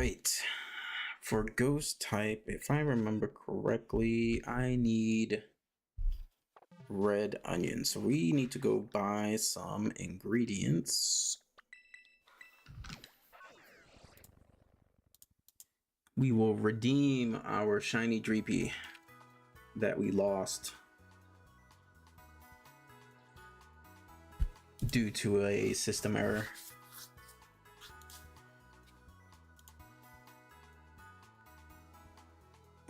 right. For ghost type, if I remember correctly, I need red onion. So we need to go buy some ingredients. We will redeem our shiny Dreepy that we lost due to a system error.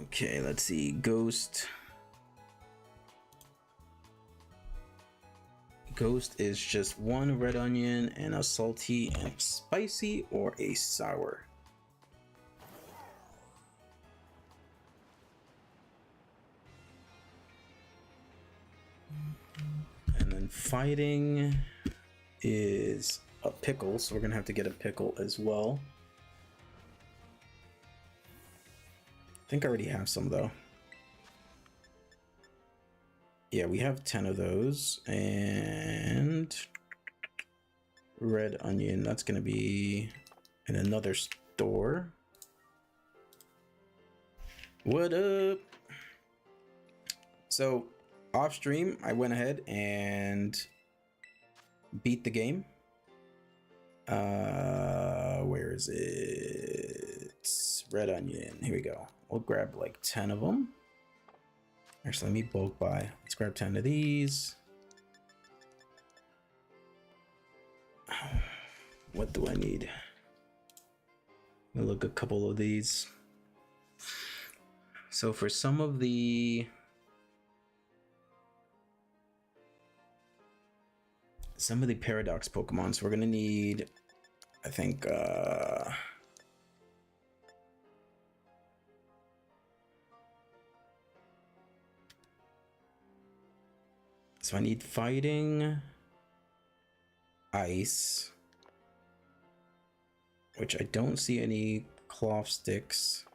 Okay, let's see. Ghost is just one red onion and a salty and spicy or a sour. And then fighting is a pickle, so we're gonna have to get a pickle as well. I think I already have some though. Yeah, we have 10 of those. And red onion, that's gonna be in another store. What up? So off stream, I went ahead and beat the game. Where is it? Red onion. Here we go. We'll grab like 10 of them. Actually, let me bulk buy. Let's grab 10 of these. What do I need? We'll look a couple of these. So for some of the paradox Pokemons, we're gonna need, I think, so I need fighting, ice, which I don't see any cloth sticks.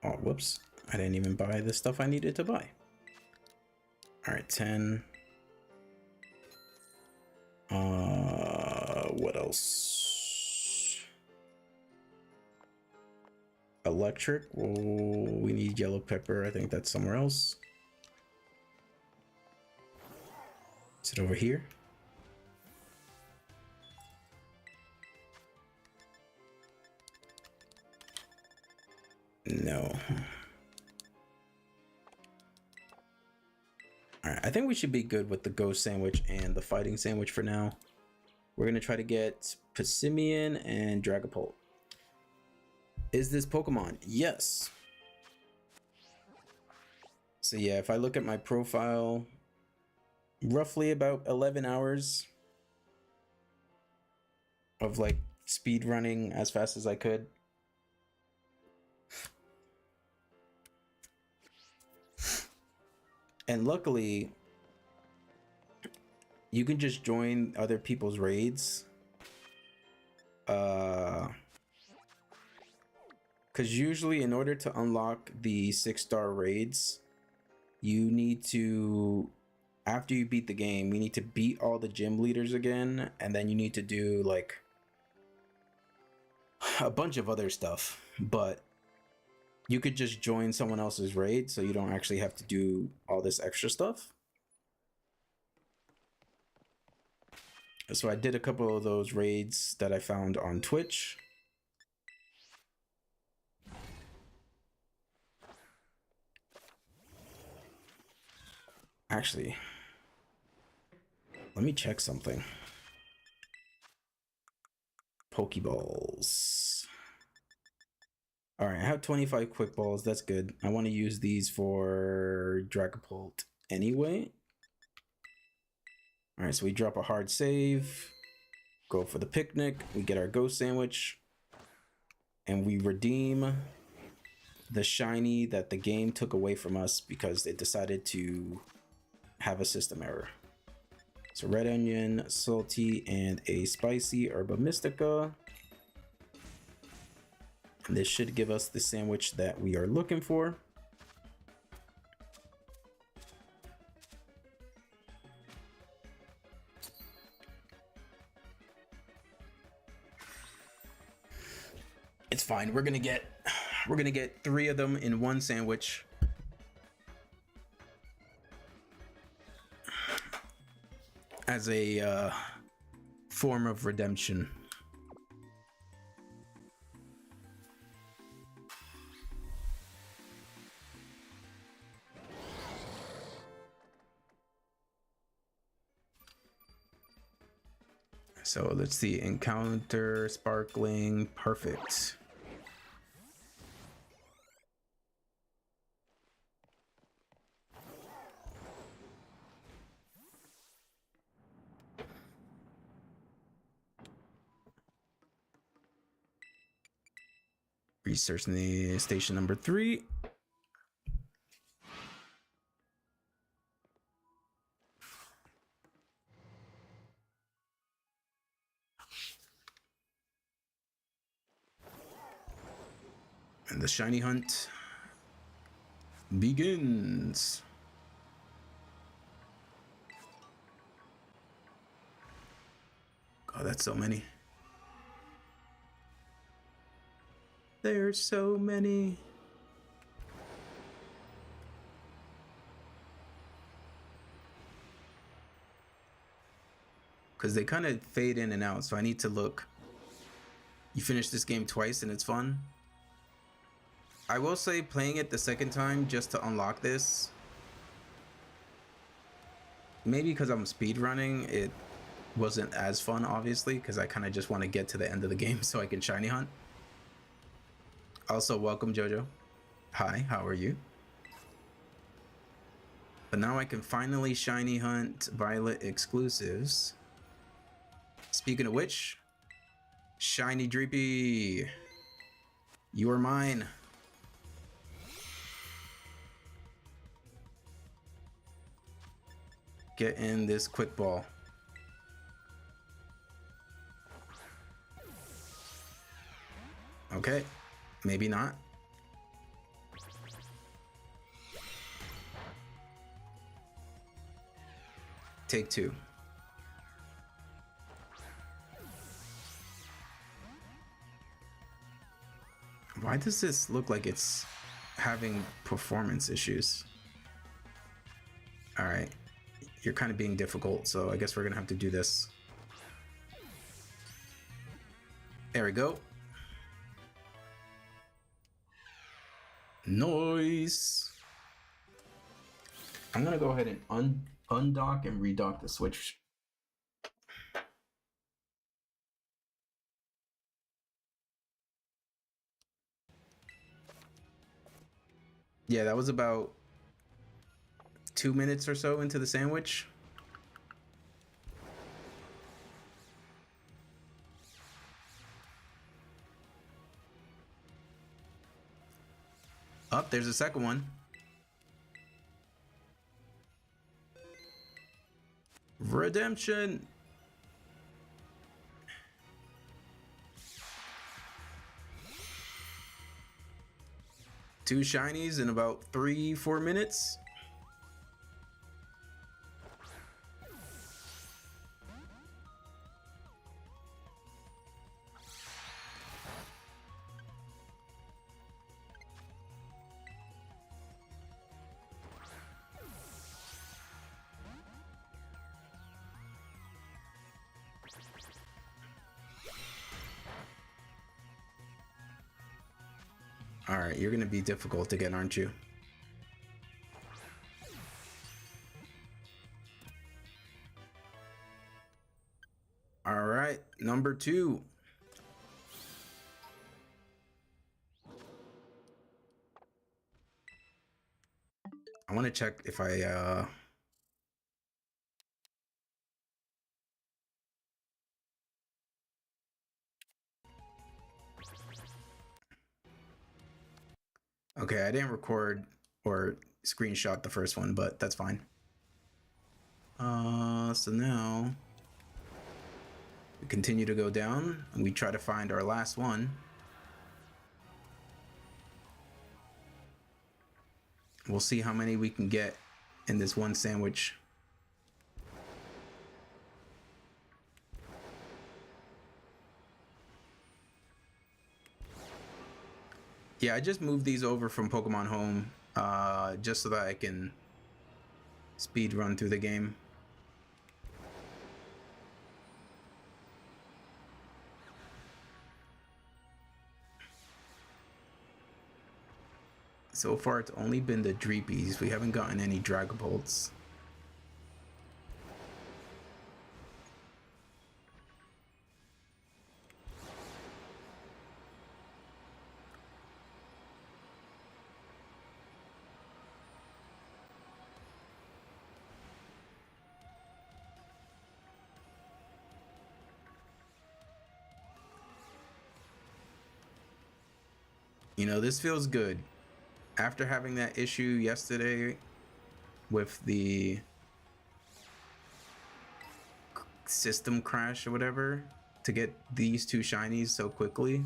Oh, whoops. I didn't even buy the stuff I needed to buy. All right, 10. What else? Electric. Oh, we need yellow pepper. I think that's somewhere else. Is it over here? No. Alright, I think we should be good with the ghost sandwich and the fighting sandwich for now. We're gonna try to get Passimian and Dragapult. Is this Pokemon? Yes. So yeah, if I look at my profile, roughly about 11 hours of like speed running as fast as I could. And luckily, you can just join other people's raids. Because usually in order to unlock the 6-star raids, you need to, after you beat the game, you need to beat all the gym leaders again. And then you need to do like a bunch of other stuff. But you could just join someone else's raid, so you don't actually have to do all this extra stuff. So I did a couple of those raids that I found on Twitch. Actually, let me check something. Pokeballs. All right, I have 25 quick balls. That's good. I want to use these for Dragapult anyway. All right, so we drop a hard save, go for the picnic, we get our ghost sandwich, and we redeem the shiny that the game took away from us because it decided to have a system error. So red onion, salty, and a spicy Herba Mystica. And this should give us the sandwich that we are looking for. It's fine. We're gonna get 3 of them in one sandwich. As a form of redemption. So let's see, encounter, sparkling, perfect. Researching the station number 3. And the shiny hunt begins. Oh, that's so many. There's so many. Because they kind of fade in and out, so I need to look. You finish this game twice and it's fun. I will say playing it the second time just to unlock this, maybe because I'm speedrunning, it wasn't as fun, obviously, because I kind of just want to get to the end of the game so I can shiny hunt. Also, welcome, Jojo. Hi, how are you? But now I can finally shiny hunt Violet exclusives. Speaking of which, Shiny Dreepy, you are mine. Get in this quick ball. Okay, maybe not. Take 2. Why does this look like it's having performance issues? All right, you're kind of being difficult, so I guess we're gonna have to do this. There we go. Nice. I'm gonna go ahead and undock and redock the Switch. Yeah, that was about 2 minutes or so into the sandwich. Up, there's a second one. Redemption. Two shinies in about 3-4 minutes. All right, you're gonna be difficult to get, aren't you? All right, number 2. I want to check if I okay, I didn't record or screenshot the first one, but that's fine. So now we continue to go down and we try to find our last one. We'll see how many we can get in this one sandwich. Yeah, I just moved these over from Pokemon Home just so that I can speed run through the game. So far, it's only been the Dreepies. We haven't gotten any Dragapults. You know, this feels good. After having that issue yesterday with the system crash or whatever, to get these two shinies so quickly.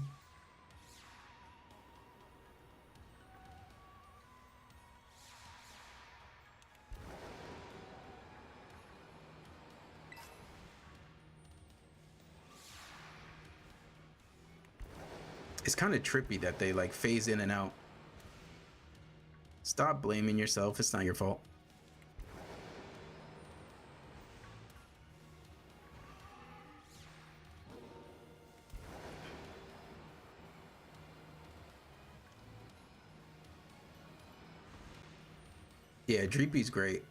It's kind of trippy that they like phase in and out. Stop blaming yourself. It's not your fault. Yeah, Dreepy's great.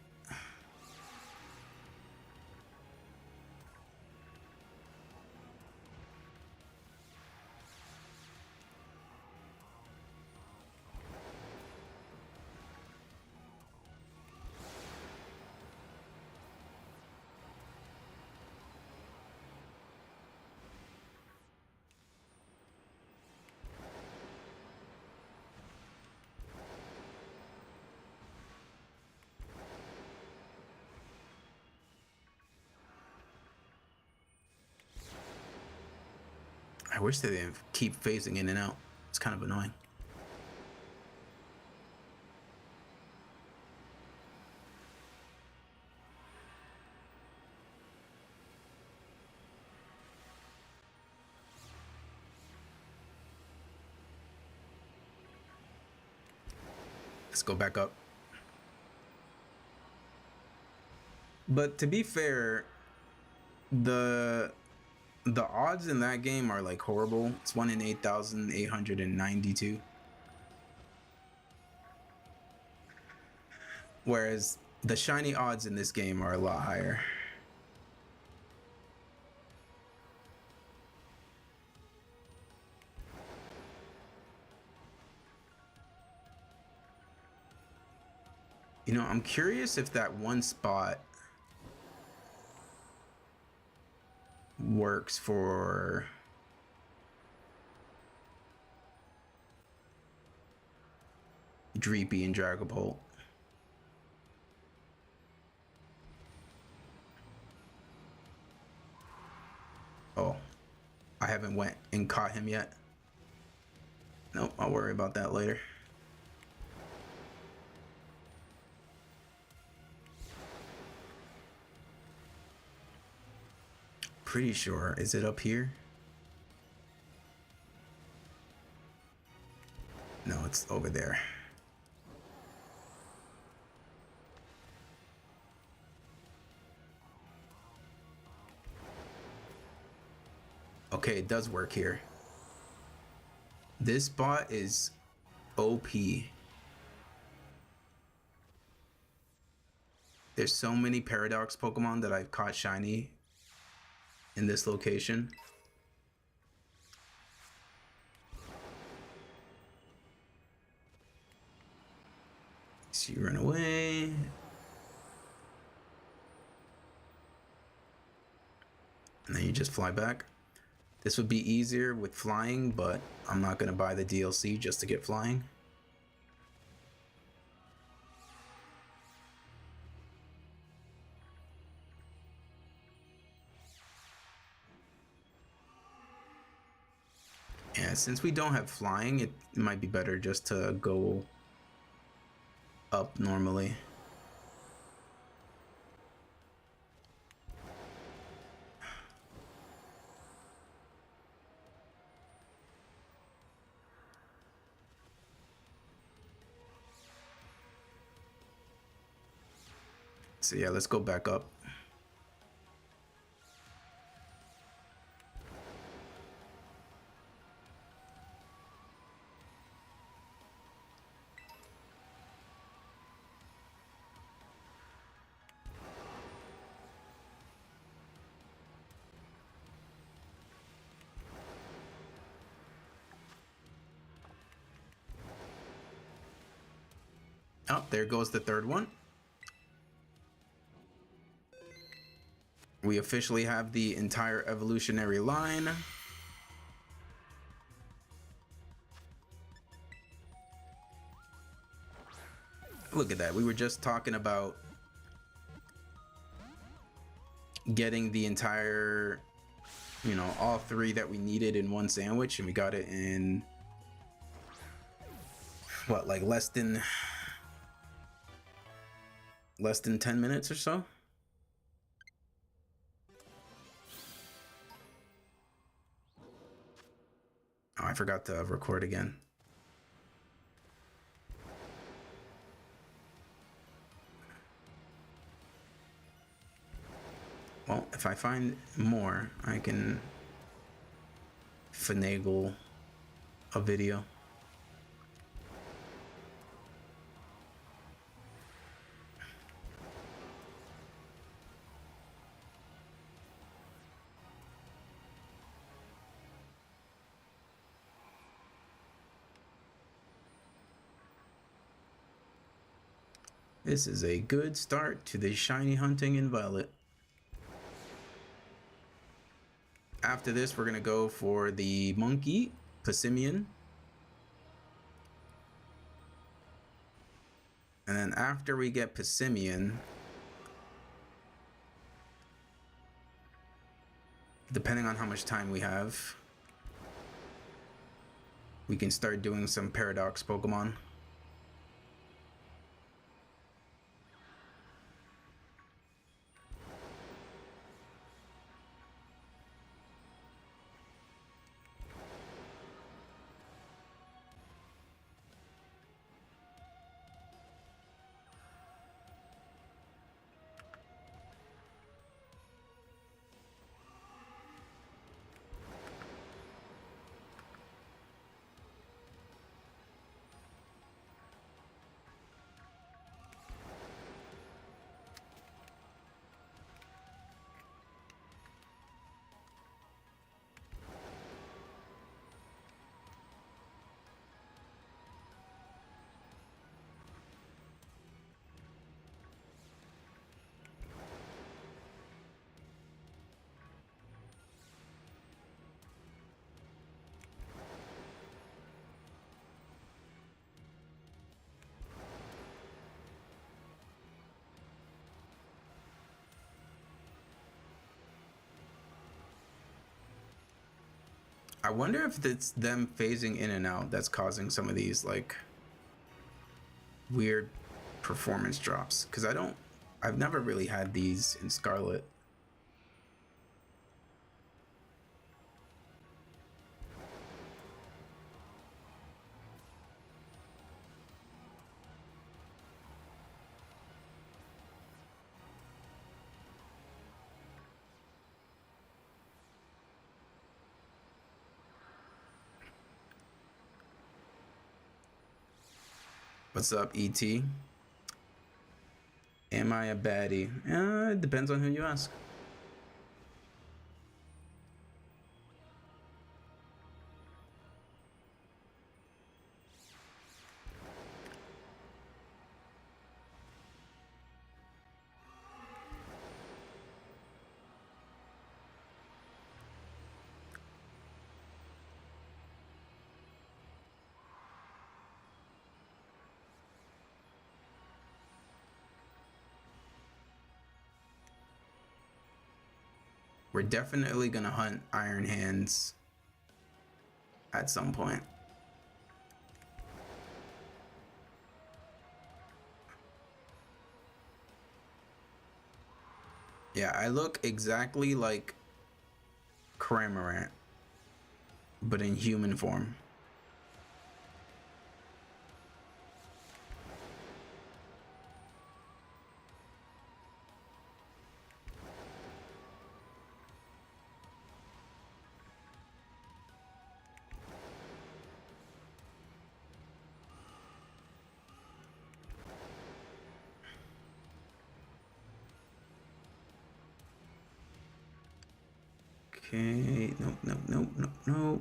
I wish they didn't keep phasing in and out. It's kind of annoying. Let's go back up. But to be fair, the odds in that game are like horrible. It's 1 in 8,892. Whereas the shiny odds in this game are a lot higher. You know, I'm curious if that one spot works for Dreepy and Dragapult. Oh, I haven't went and caught him yet. Nope, I'll worry about that later. Pretty sure. Is it up here? No, it's over there. Okay, it does work here. This spot is OP. There's so many Paradox Pokemon that I've caught shiny in this location. So you run away. And then you just fly back. This would be easier with flying, but I'm not going to buy the DLC just to get flying. Yeah, since we don't have flying, it might be better just to go up normally. So yeah, let's go back up. Oh, there goes the third one. We officially have the entire evolutionary line. Look at that. We were just talking about getting the entire, you know, all three that we needed in one sandwich, and we got it in what, like less than 10 minutes or so. Oh, I forgot to record again. Well, if I find more, I can finagle a video. This is a good start to the shiny hunting in Violet. After this, we're gonna go for the monkey, Passimian. And then after we get Passimian, depending on how much time we have, we can start doing some Paradox Pokemon. I wonder if it's them phasing in and out that's causing some of these like weird performance drops, because I've never really had these in Scarlet. What's up, ET? Am I a baddie? It depends on who you ask. We're definitely gonna hunt Iron Hands at some point. Yeah, I look exactly like Cramorant, but in human form. Okay, no.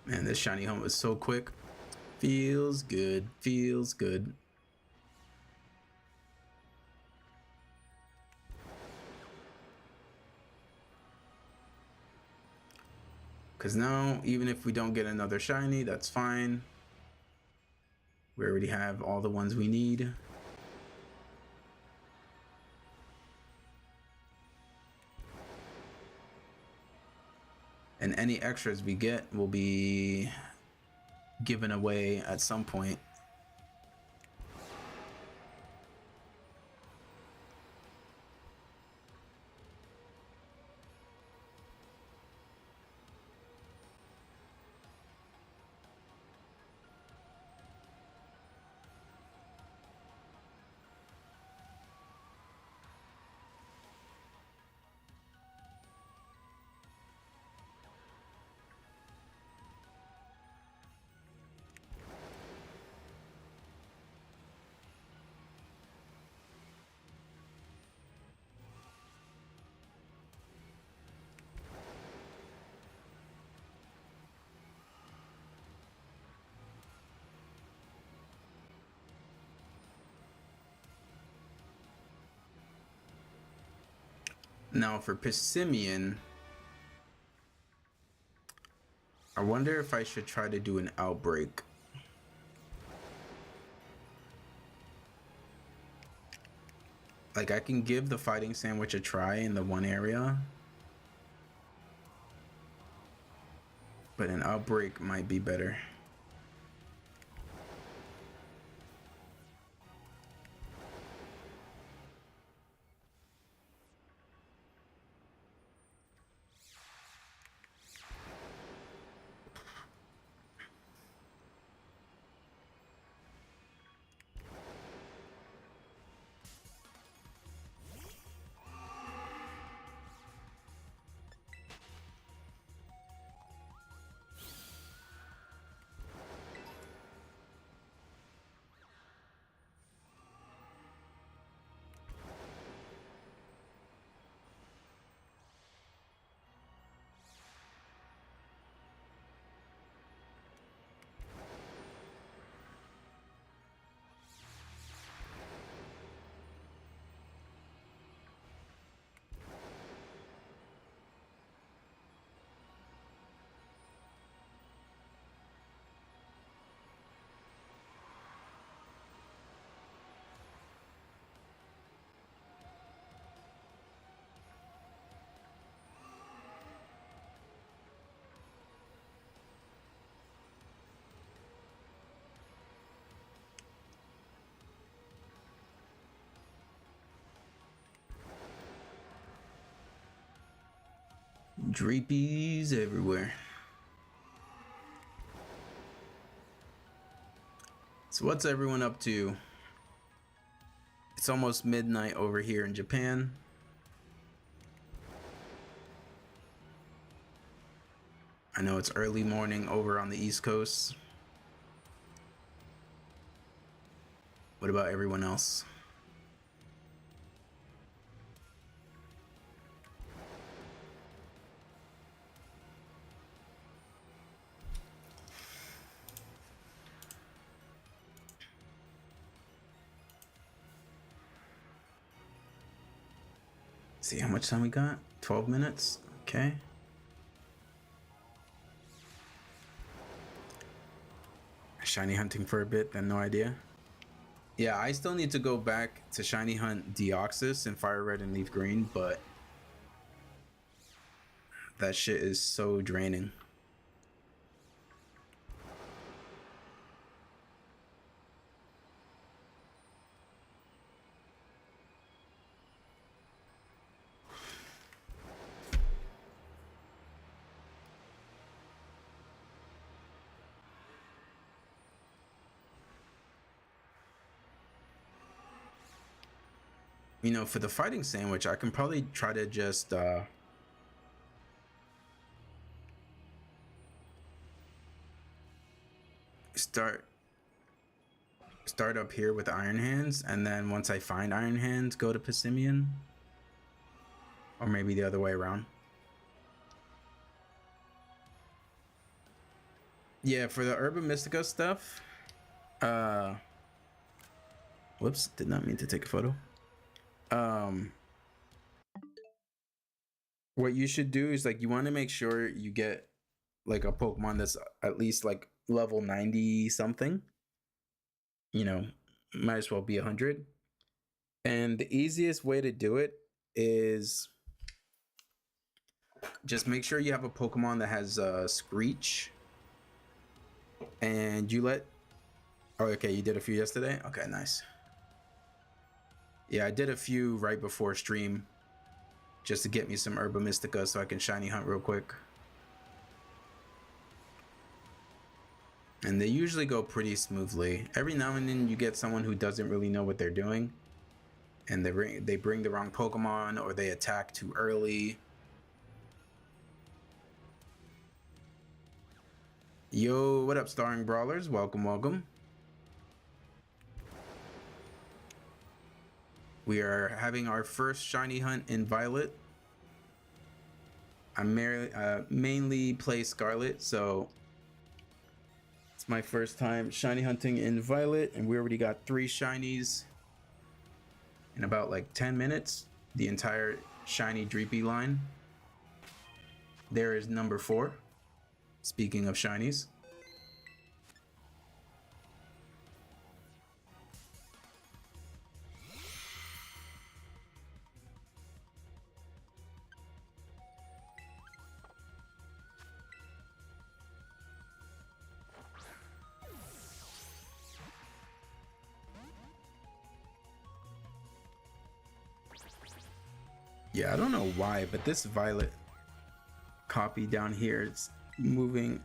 Man, this shiny home is so quick. Feels good. Feels good. Because now, even if we don't get another shiny, that's fine. We already have all the ones we need. And any extras we get will be given away at some point. Now for Pissimian, I wonder if I should try to do an outbreak. Like, I can give the fighting sandwich a try in the one area, but an outbreak might be better. Dreepies everywhere. So what's everyone up to? It's almost midnight over here in Japan. I know it's early morning over on the East Coast. What about everyone else? See how much time we got? 12 minutes? Okay. Shiny hunting for a bit, then no idea. Yeah, I still need to go back to shiny hunt Deoxys and Fire Red and Leaf Green, but that shit is so draining. You know, for the fighting sandwich, I can probably try to just start up here with Iron Hands, and then once I find Iron Hands, go to Passimian, or maybe the other way around. Yeah, for the Herba Mystica stuff, whoops, did not mean to take a photo. What you should do is, like, you want to make sure you get like a Pokemon that's at least like level 90 something. You know, might as well be 100. And the easiest way to do it is just make sure you have a Pokemon that has Screech, and you let. Oh, okay, you did a few yesterday. Okay, nice. Yeah, I did a few right before stream, just to get me some Herba Mystica so I can shiny hunt real quick. And they usually go pretty smoothly. Every now and then you get someone who doesn't really know what they're doing, and they bring the wrong Pokemon, or they attack too early. Yo, what up, Starring Brawlers? Welcome, welcome. We are having our first shiny hunt in Violet. I mainly play Scarlet, so it's my first time shiny hunting in Violet, and we already got 3 shinies in about like 10 minutes. The entire shiny Dreepy line. There is number 4. Speaking of shinies. Yeah, I don't know why, but this Violet copy down here is moving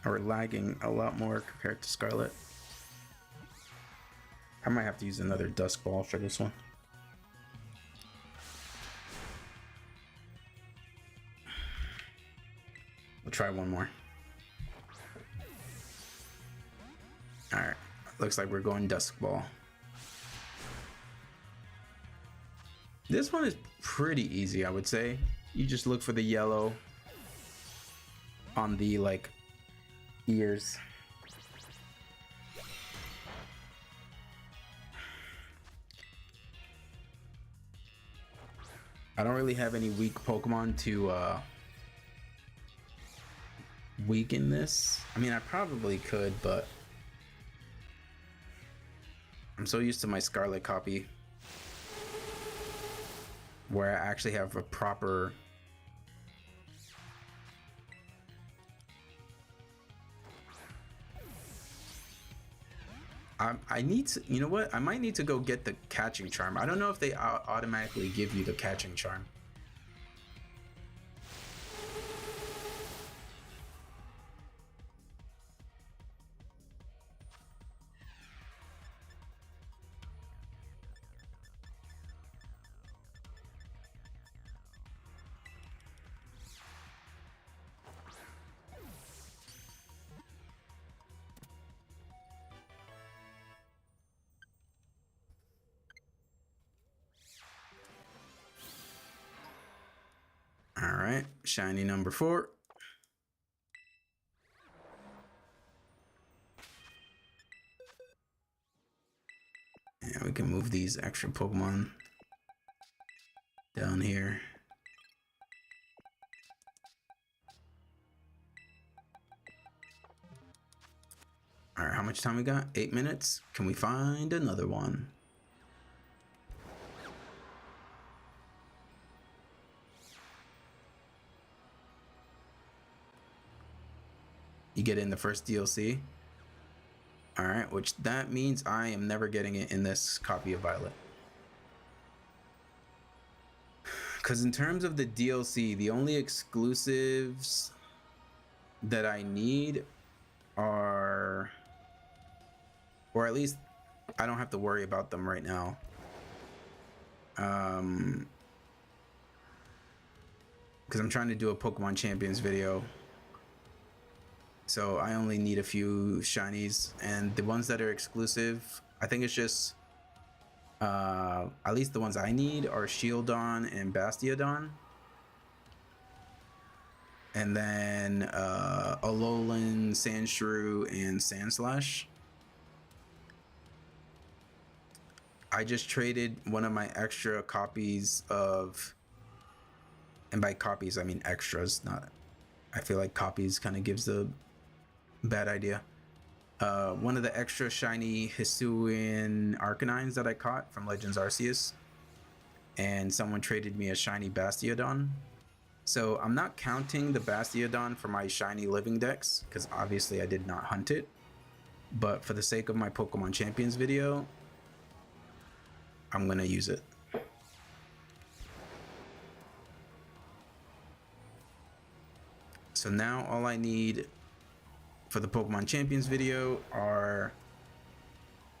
or lagging a lot more compared to Scarlet. I might have to use another Dusk Ball for this one. We'll try one more. Alright, looks like we're going Dusk Ball. This one is pretty easy, I would say. You just look for the yellow on the, like, ears. I don't really have any weak Pokemon to weaken this. I mean, I probably could, but I'm so used to my Scarlet copy where I actually have a proper I need to, you know what? I might need to go get the catching charm. I don't know if they automatically give you the catching charm. All right, shiny number 4. And we can move these extra Pokemon down here. All right, how much time we got? 8 minutes. Can we find another one? You get in the first DLC. All right, which that means I am never getting it in this copy of Violet. Because in terms of the DLC, the only exclusives that I need are, or at least I don't have to worry about them right now. Because I'm trying to do a Pokemon Champions video. So I only need a few shinies, and the ones that are exclusive, I think it's just, at least the ones I need are Shieldon and Bastiodon. And then Alolan, Sandshrew, and Sandslash. I just traded one of my extra copies of, and by copies I mean extras, not, I feel like copies kind of gives the bad idea. One of the extra shiny Hisuian Arcanines that I caught from Legends Arceus, and someone traded me a shiny Bastiodon. So I'm not counting the Bastiodon for my shiny living dex, because obviously I did not hunt it, but for the sake of my Pokemon Champions video, I'm gonna use it. So now all I need for the Pokemon Champions video are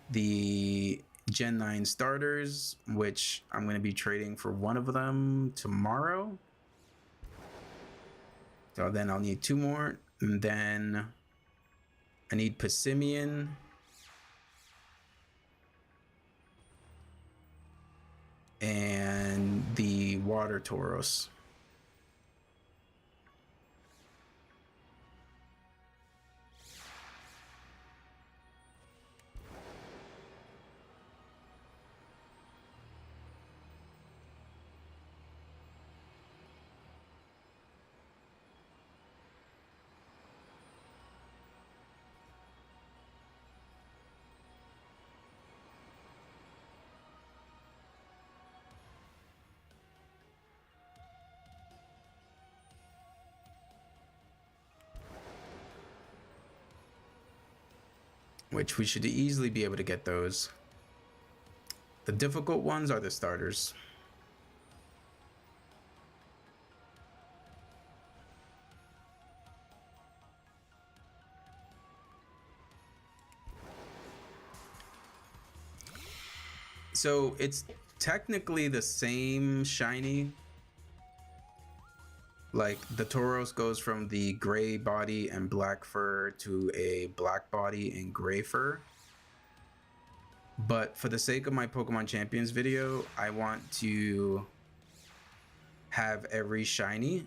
the Gen 9 starters, which I'm going to be trading for one of them tomorrow. So then I'll need 2 more, and then I need Passimian, and the Water Tauros. Which we should easily be able to get those. The difficult ones are the starters. So it's technically the same shiny. Like the Tauros goes from the gray body and black fur to a black body and gray fur. But for the sake of my Pokemon Champions video, I want to have every shiny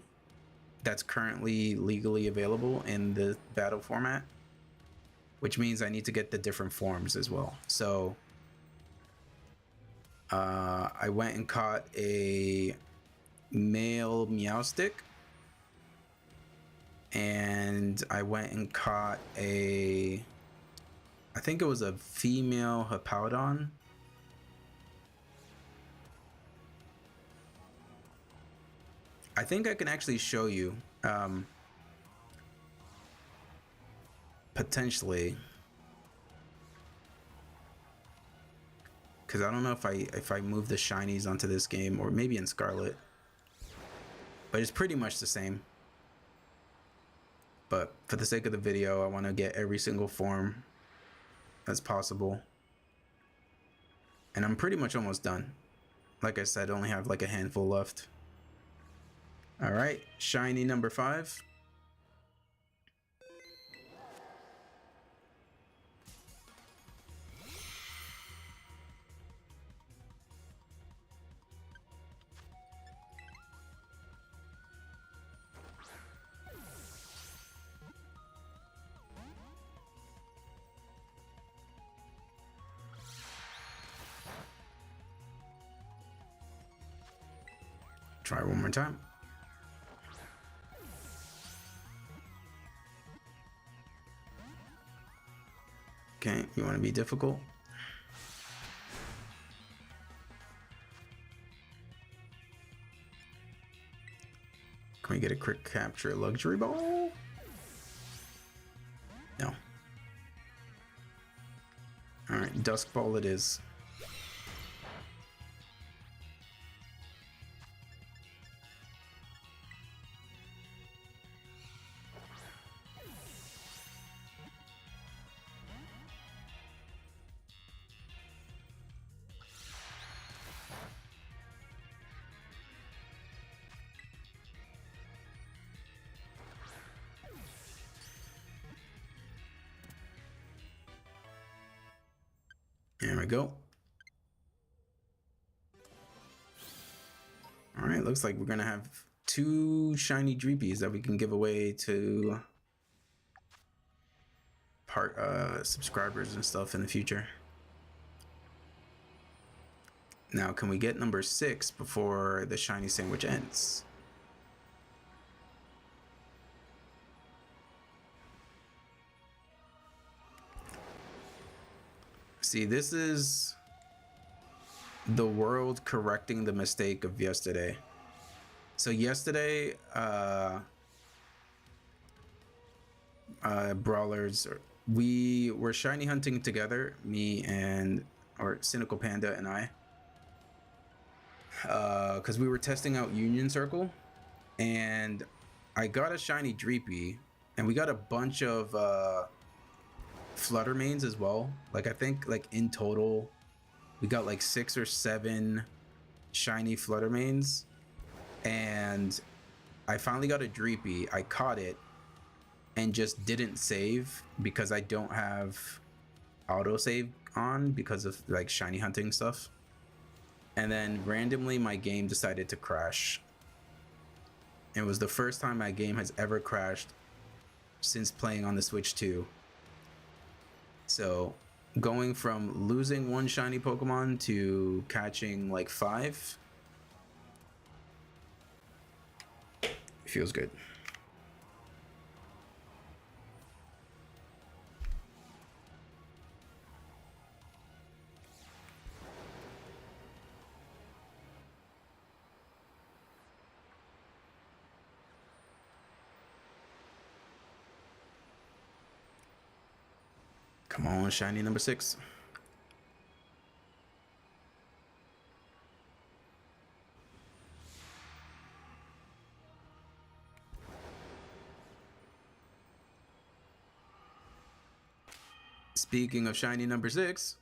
that's currently legally available in the battle format, which means I need to get the different forms as well. So I went and caught a male Meowstic, and I went and caught I think it was a female Hippowdon. I think I can actually show you, potentially, because I don't know if I move the shinies onto this game, or maybe in Scarlet, but it's pretty much the same. But for the sake of the video, I want to get every single form that's possible, and I'm pretty much almost done. Like I said, I only have like a handful left. All right, shiny number 5. Try one more time. Okay, you want to be difficult? Can we get a quick capture luxury ball? No. Alright, dusk ball it is. There we go. All right, looks like we're gonna have 2 shiny Dreepies that we can give away to subscribers and stuff in the future. Now, can we get number 6 before the shiny sandwich ends? See, this is the world correcting the mistake of yesterday. So yesterday, brawlers, we were shiny hunting together, me and Cynical Panda and I, because we were testing out Union Circle, and I got a shiny Dreepy, and we got a bunch of Flutter mains as well. Like I think like in total we got like 6 or 7 shiny Flutter mains, and I finally got a Dreepy. I caught it and just didn't save because I don't have autosave on because of like shiny hunting stuff. And then randomly my game decided to crash. It was the first time my game has ever crashed since playing on the Switch 2. So going from losing 1 shiny Pokemon to catching like 5 feels good. Come on, shiny number 6. Speaking of shiny number 6,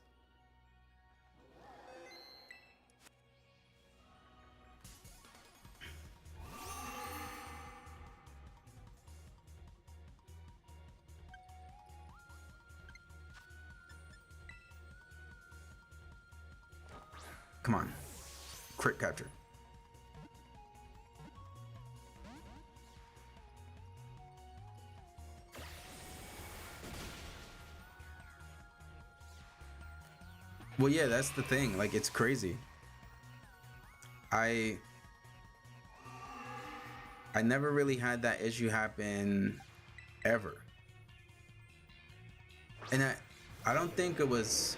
come on, crit capture. Well, yeah, that's the thing. Like, it's crazy. I never really had that issue happen ever. And I don't think it was.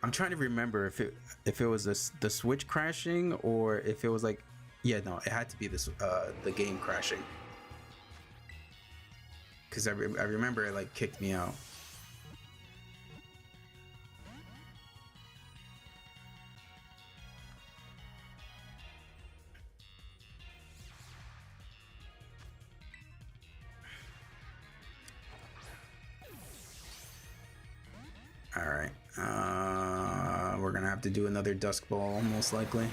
I'm trying to remember if it was the Switch crashing or if it was like, yeah, no, it had to be this the game crashing, because I remember it like kicked me out. All right, we're gonna have to do another Dusk Ball most likely.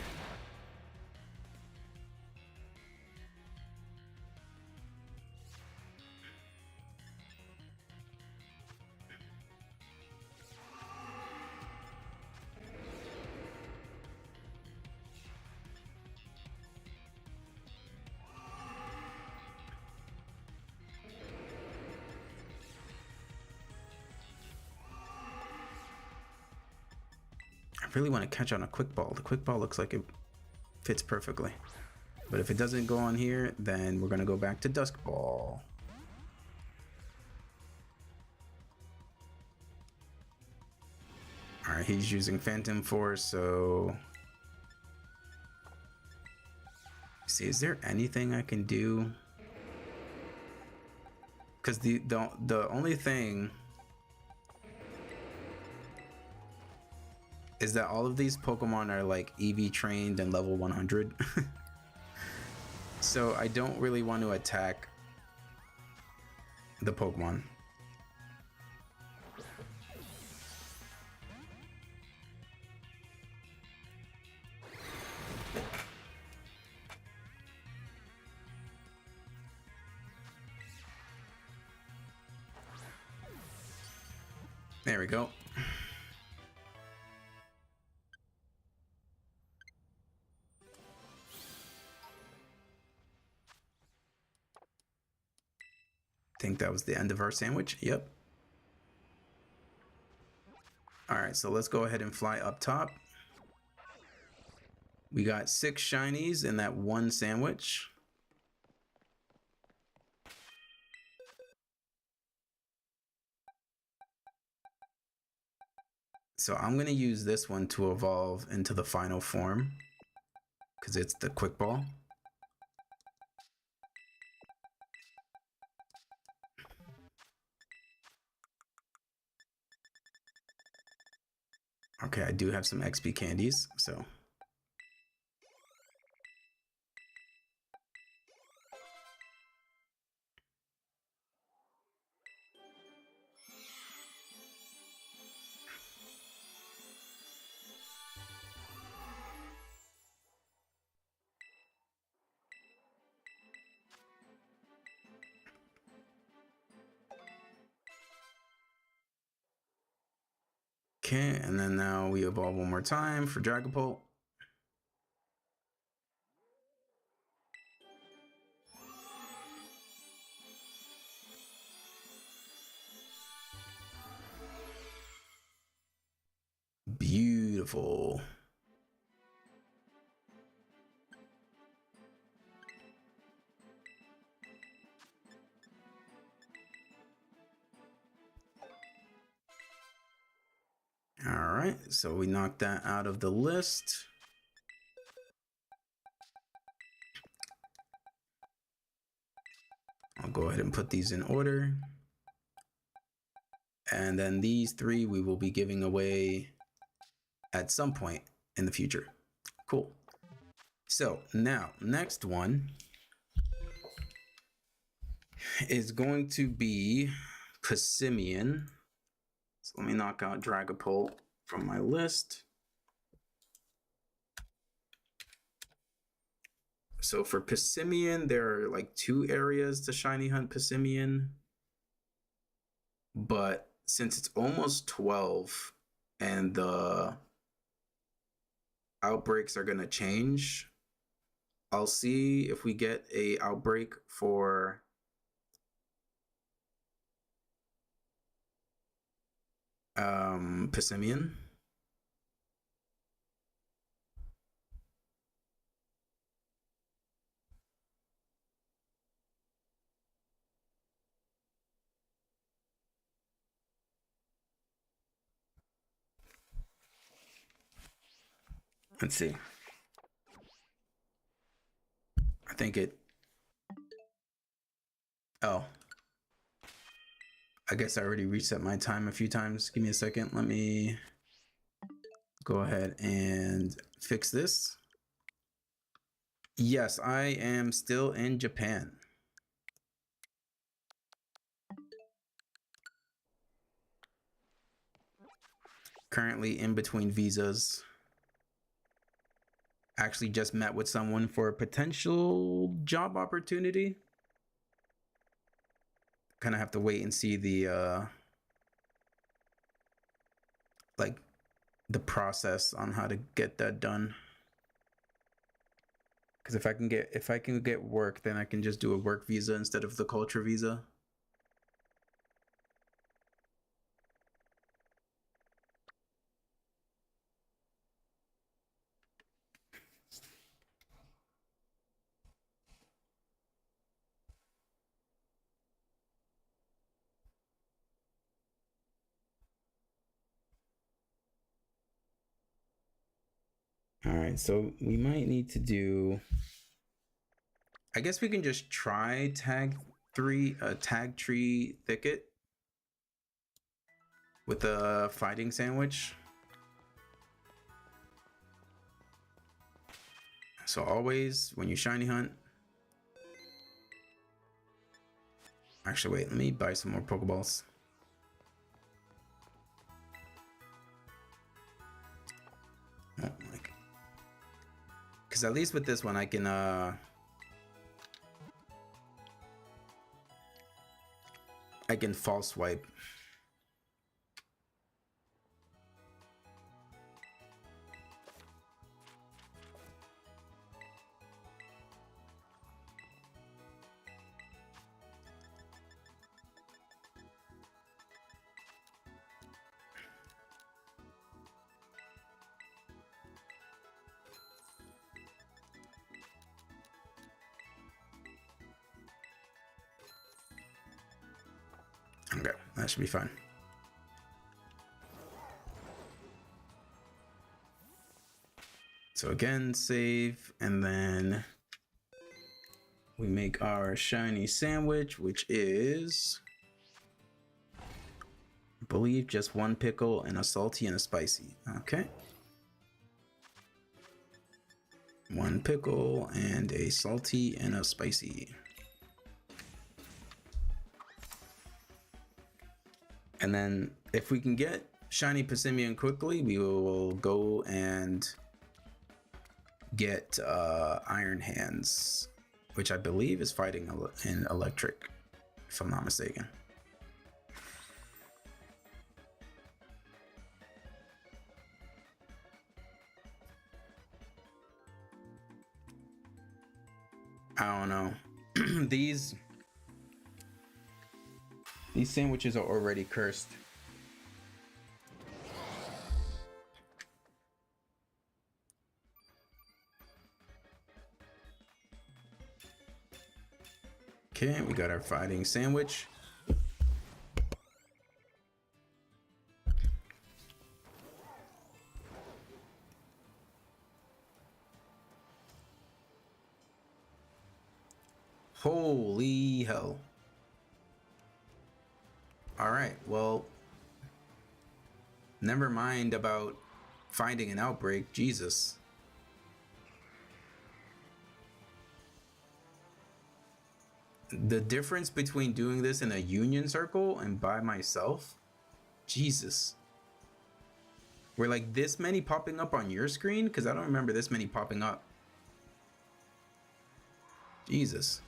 I really want to catch on a Quick Ball. The Quick Ball looks like it fits perfectly. But if it doesn't go on here, then we're going to go back to Dusk Ball. All right, he's using Phantom Force, so see, is there anything I can do? Because the only thing is that all of these Pokemon are like EV trained and level 100. So I don't really want to attack the Pokemon. There we go. Think that was the end of our sandwich. Yep. All right, so let's go ahead and fly up top. We got 6 shinies in that one sandwich. So I'm gonna use this one to evolve into the final form because it's the quick ball. Okay, I do have some XP candies, so. Okay, and then now we evolve one more time for Dragapult. Beautiful. All right, so we knocked that out of the list. I'll go ahead and put these in order. And then these 3 we will be giving away at some point in the future. Cool. So now, next one is going to be Passimian. So let me knock out Dragapult from my list. So for Passimian, there are like 2 areas to shiny hunt Passimian. But since it's almost 12 and the outbreaks are going to change, I'll see if we get a outbreak for Passimian. Let's see. I think it. Oh. I guess I already reset my time a few times. Give me a second. Let me go ahead and fix this. Yes, I am still in Japan. Currently in between visas. Actually just met with someone for a potential job opportunity. Kind of have to wait and see the like the process on how to get that done. Because if I can get work, then I can just do a work visa instead of the culture visa. All right, so we might need to do. I guess we can just try tag tree thicket with a fighting sandwich. So always when you shiny hunt. Actually, wait, let me buy some more Pokeballs. Oh, like, because at least with this one I can false swipe. Okay, that should be fine. So again, save, and then we make our shiny sandwich, which is, I believe, just one pickle and a salty and a spicy. Okay. One pickle and a salty and a spicy. And then if we can get shiny Passimian quickly, we will go and get Iron Hands, which I believe is fighting in electric, if I'm not mistaken. I don't know. These sandwiches are already cursed. Okay, we got our fighting sandwich. Holy hell. Alright, well, never mind about finding an outbreak. Jesus. The difference between doing this in a union circle and by myself, Jesus. Were like this many popping up on your screen? Because I don't remember this many popping up. Jesus.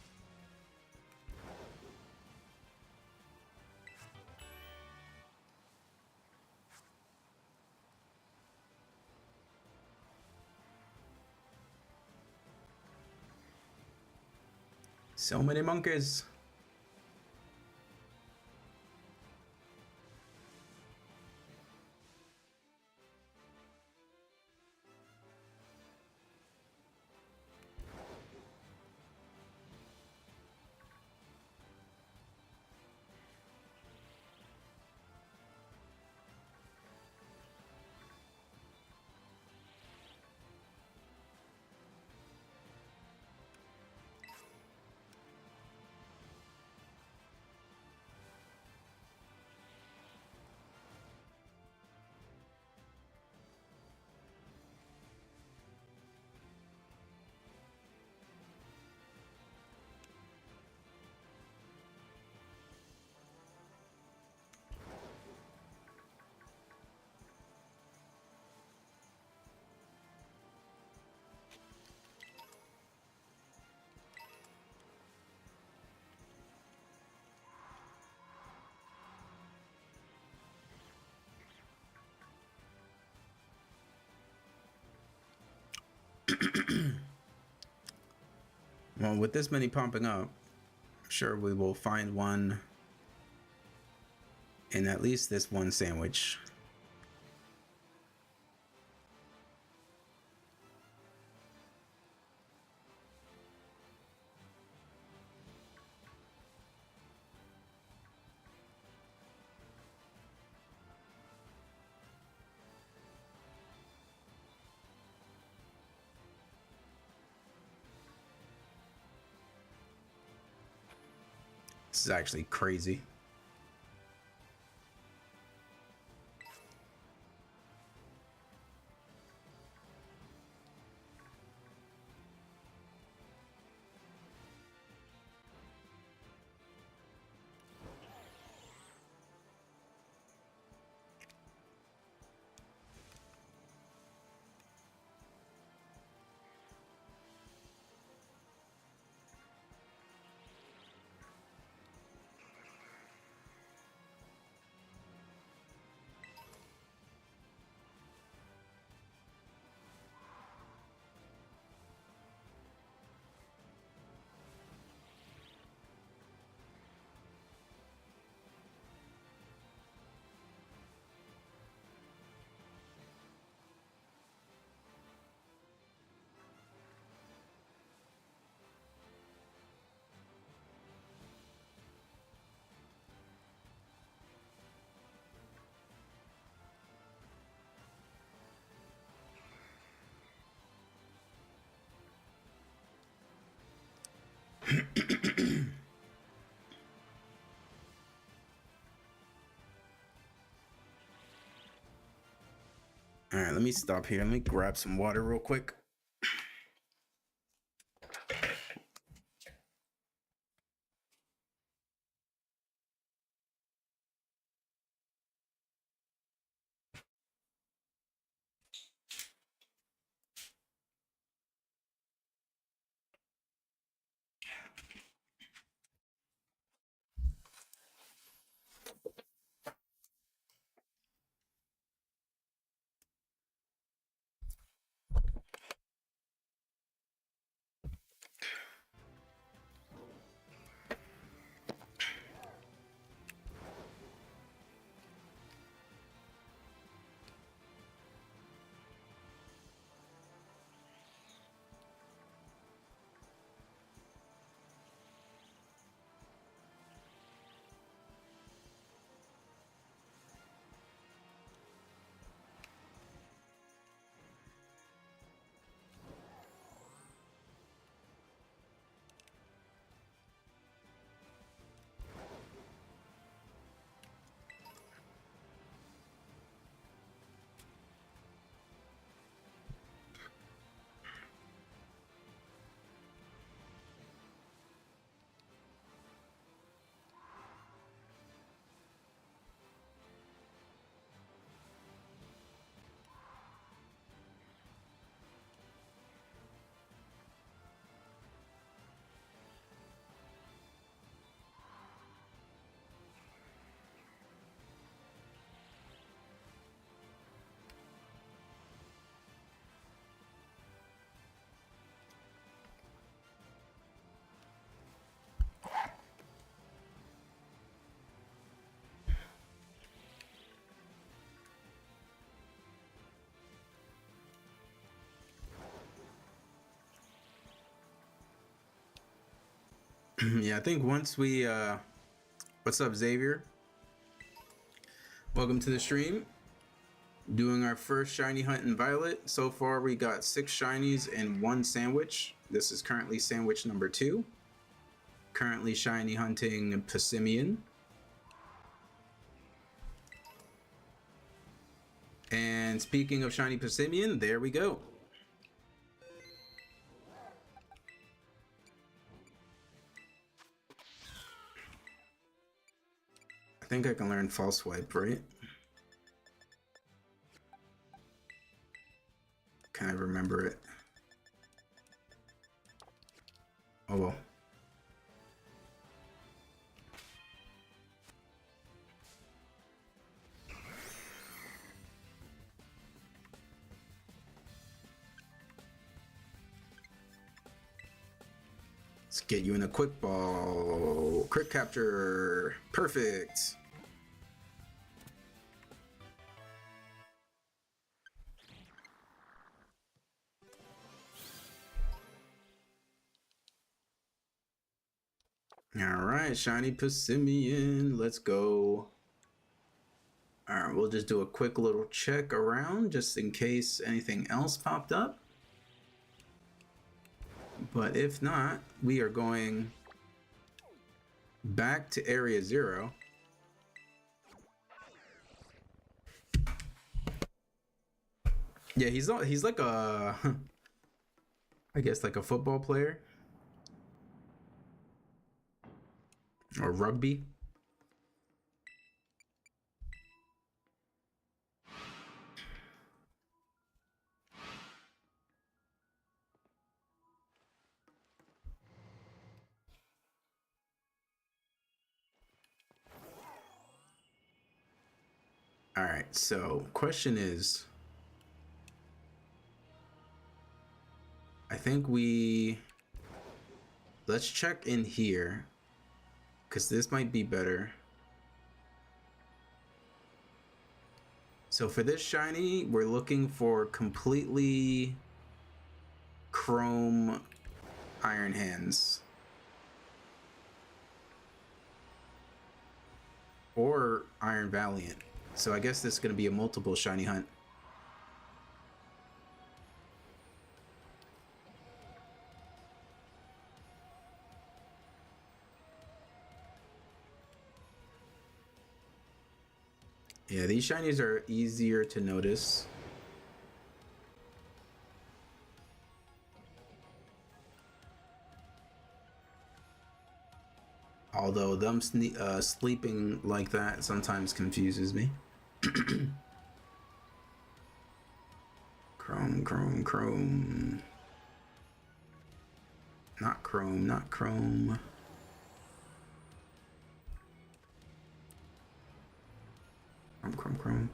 So many monkeys. Well, with this many pumping up, I'm sure we will find one in at least this one sandwich. This is actually crazy. All right, let me stop here. Let me grab some water real quick. Yeah, I think once we what's up, Xavier? Welcome to the stream. Doing our first shiny hunt in Violet. So far we got 6 shinies and 1 sandwich. This is currently sandwich number 2. Currently shiny hunting Passimian. And speaking of shiny Passimian, there we go. I think I can learn false swipe, right? Can I remember it? Oh well. Let's get you in a quick ball. Quick capture. Perfect. All right, shiny Passimian. Let's go. All right, we'll just do a quick little check around just in case anything else popped up. But if not, we are going Back to Area 0. Yeah, he's like a I guess like a football player or rugby. All right, so question is, I think let's check in here because this might be better. So for this shiny, we're looking for completely chrome Iron Hands. Or Iron Valiant. So I guess this is going to be a multiple shiny hunt. Yeah, these shinies are easier to notice. Although them sleeping like that sometimes confuses me. Chrome. Not chrome. Chrome.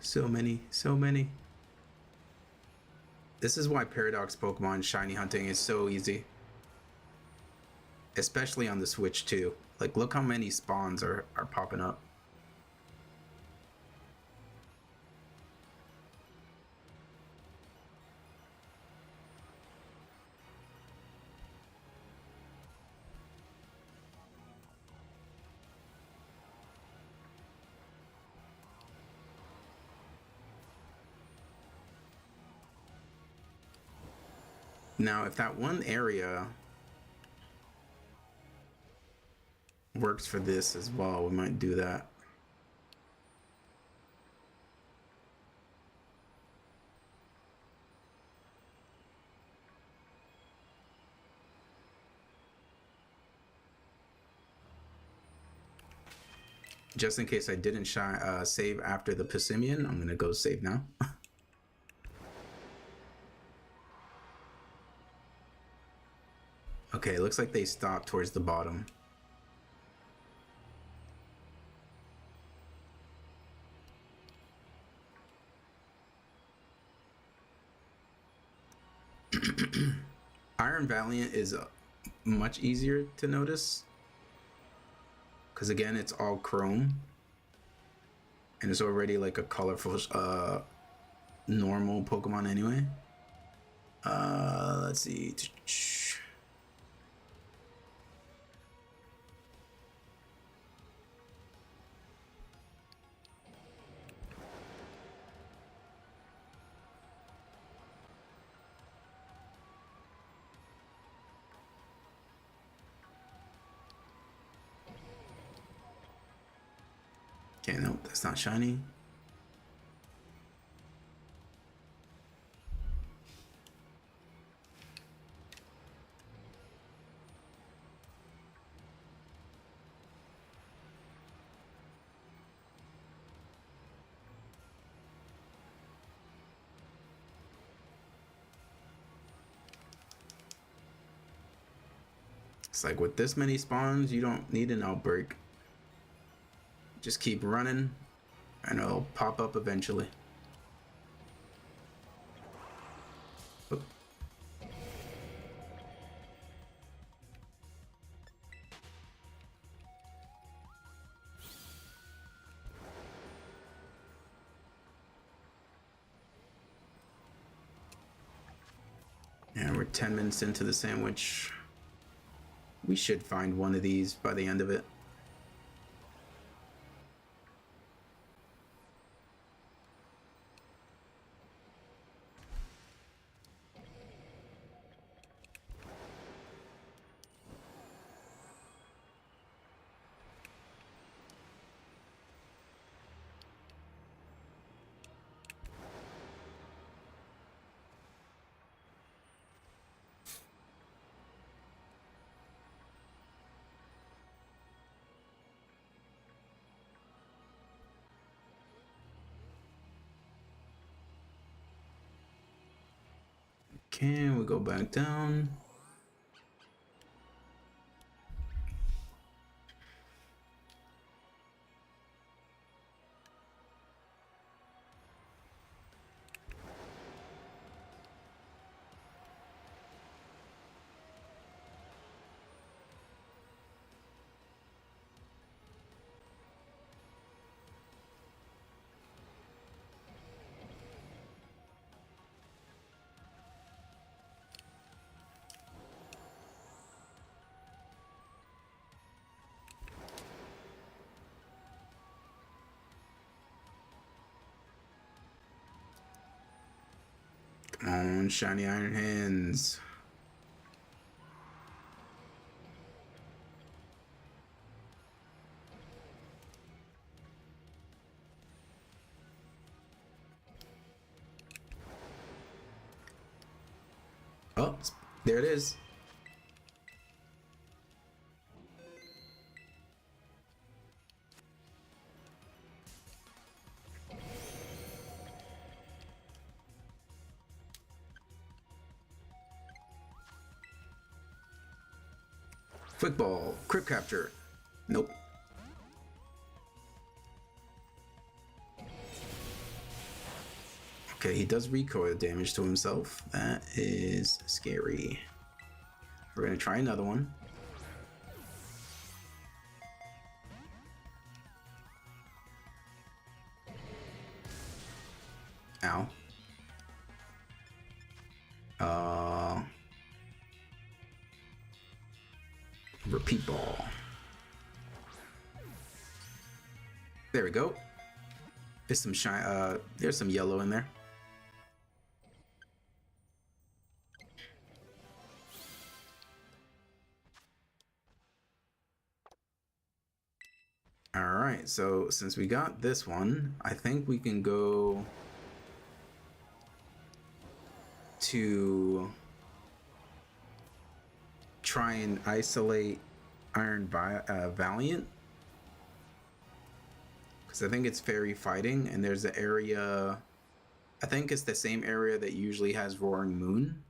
So many. This is why Paradox Pokemon shiny hunting is so easy. Especially on the Switch too. Like, look how many spawns are popping up. Now, if that one area works for this as well, we might do that. Just in case I didn't save after the Pissimian, I'm gonna go save now. Okay, looks like they stopped towards the bottom. Iron Valiant is much easier to notice because again, it's all chrome and it's already like a colorful normal Pokemon anyway. Let's see. Okay, no, that's not shiny. It's like with this many spawns, you don't need an outbreak. Just keep running and it'll pop up eventually. Oop. Yeah, we're 10 minutes into the sandwich. We should find one of these by the end of it. And we go back down. Come on, shiny iron hands. Oh, there it is. Quick ball, crypt capture. Nope. Okay, he does recoil damage to himself. That is scary. We're gonna try another one. Ow. Repeat ball. There we go. There's some shine. There's some yellow in there. All right. So since we got this one, I think we can go to try and isolate Iron Valiant, because I think it's fairy fighting, and there's the area. I think it's the same area that usually has Roaring Moon.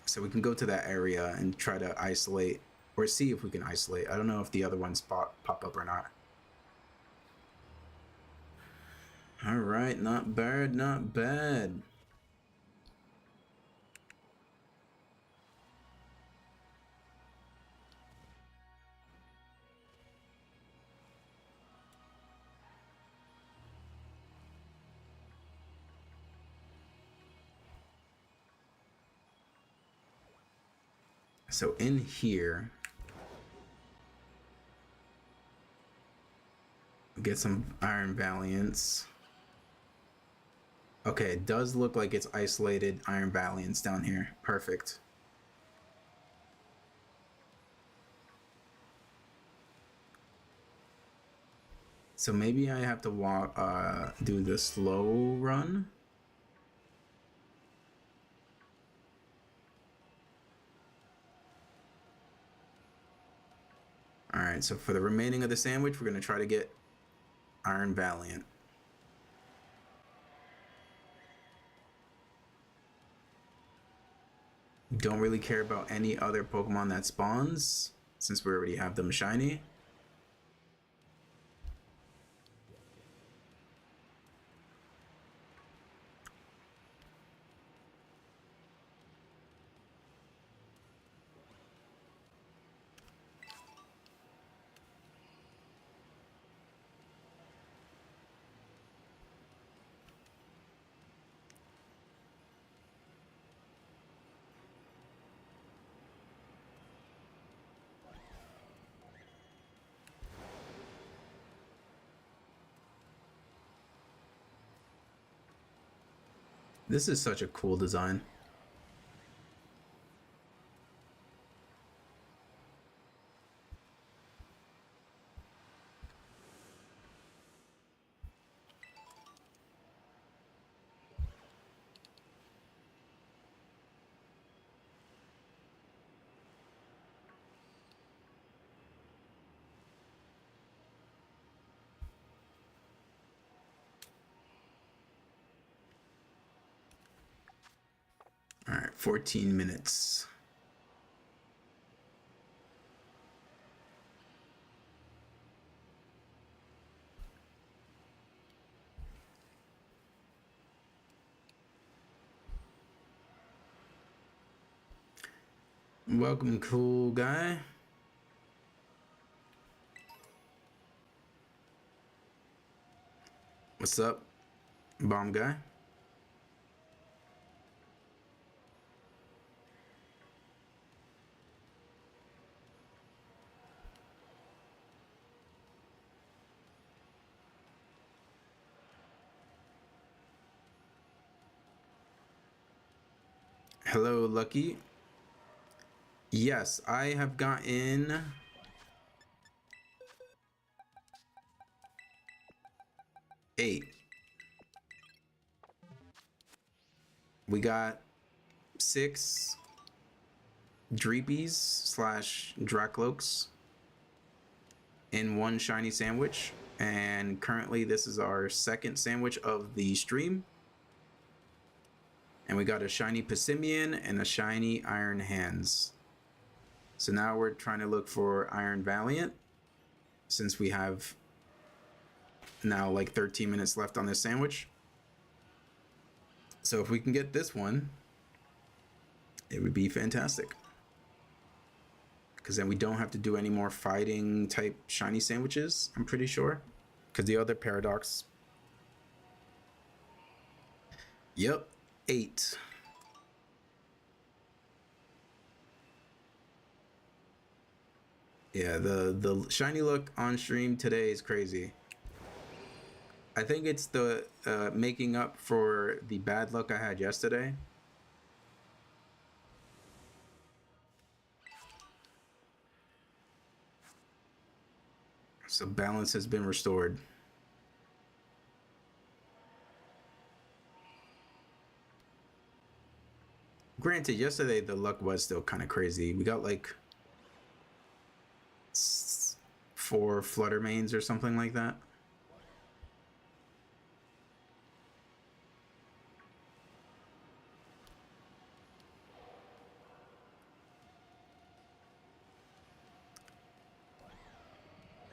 So we can go to that area and try to isolate, or see if we can isolate. I don't know if the other ones pop up or not. All right, not bad, not bad. So in here, get some Iron Valiants. Okay, it does look like it's isolated Iron Valiants down here. Perfect. So maybe I have to walk, do the slow run. All right, so for the remaining of the sandwich, we're gonna try to get Iron Valiant. Don't really care about any other Pokemon that spawns, since we already have them shiny. This is such a cool design. 14 minutes. Welcome, cool guy. What's up, bomb guy? Hello, Lucky. Yes, I have gotten 8. We got 6 Dreepies / Drakloaks in 1 shiny sandwich, and currently this is our 2nd sandwich of the stream. And we got a shiny Passimian and a shiny Iron Hands. So now we're trying to look for Iron Valiant, since we have now like 13 minutes left on this sandwich. So if we can get this one, it would be fantastic, because then we don't have to do any more fighting type shiny sandwiches, I'm pretty sure. Because the other paradox. Yep, 8. Yeah, the shiny look on stream today is crazy. I think it's the making up for the bad luck I had yesterday. So balance has been restored. Granted, yesterday the luck was still kind of crazy. We got like 4 flutter mains or something like that.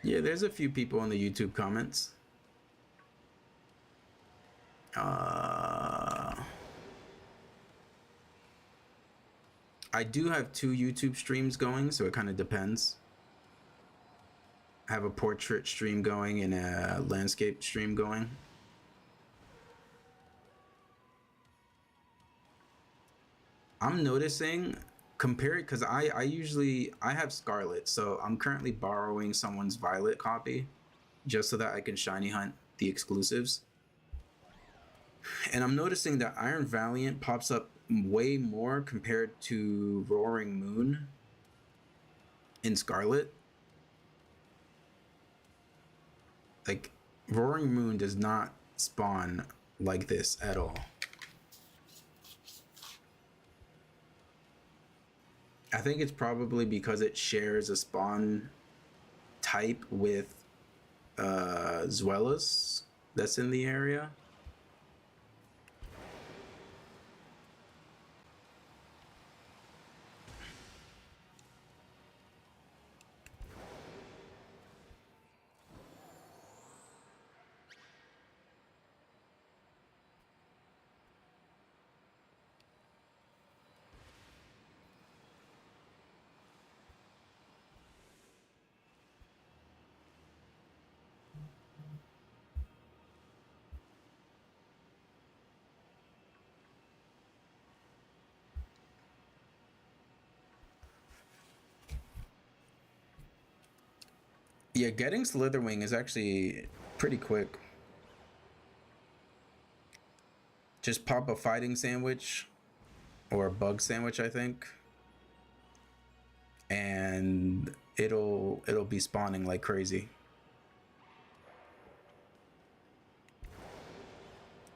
Yeah, there's a few people in the YouTube comments. I do have 2 YouTube streams going, so it kind of depends. I have a portrait stream going and a landscape stream going. I'm noticing, compared, because I have Scarlet, so I'm currently borrowing someone's Violet copy just so that I can shiny hunt the exclusives. And I'm noticing that Iron Valiant pops up way more compared to Roaring Moon in Scarlet. Like, Roaring Moon does not spawn like this at all. I think it's probably because it shares a spawn type with Zweilous that's in the area. Yeah, getting Slitherwing is actually pretty quick. Just pop a fighting sandwich or a bug sandwich, I think, and it'll be spawning like crazy.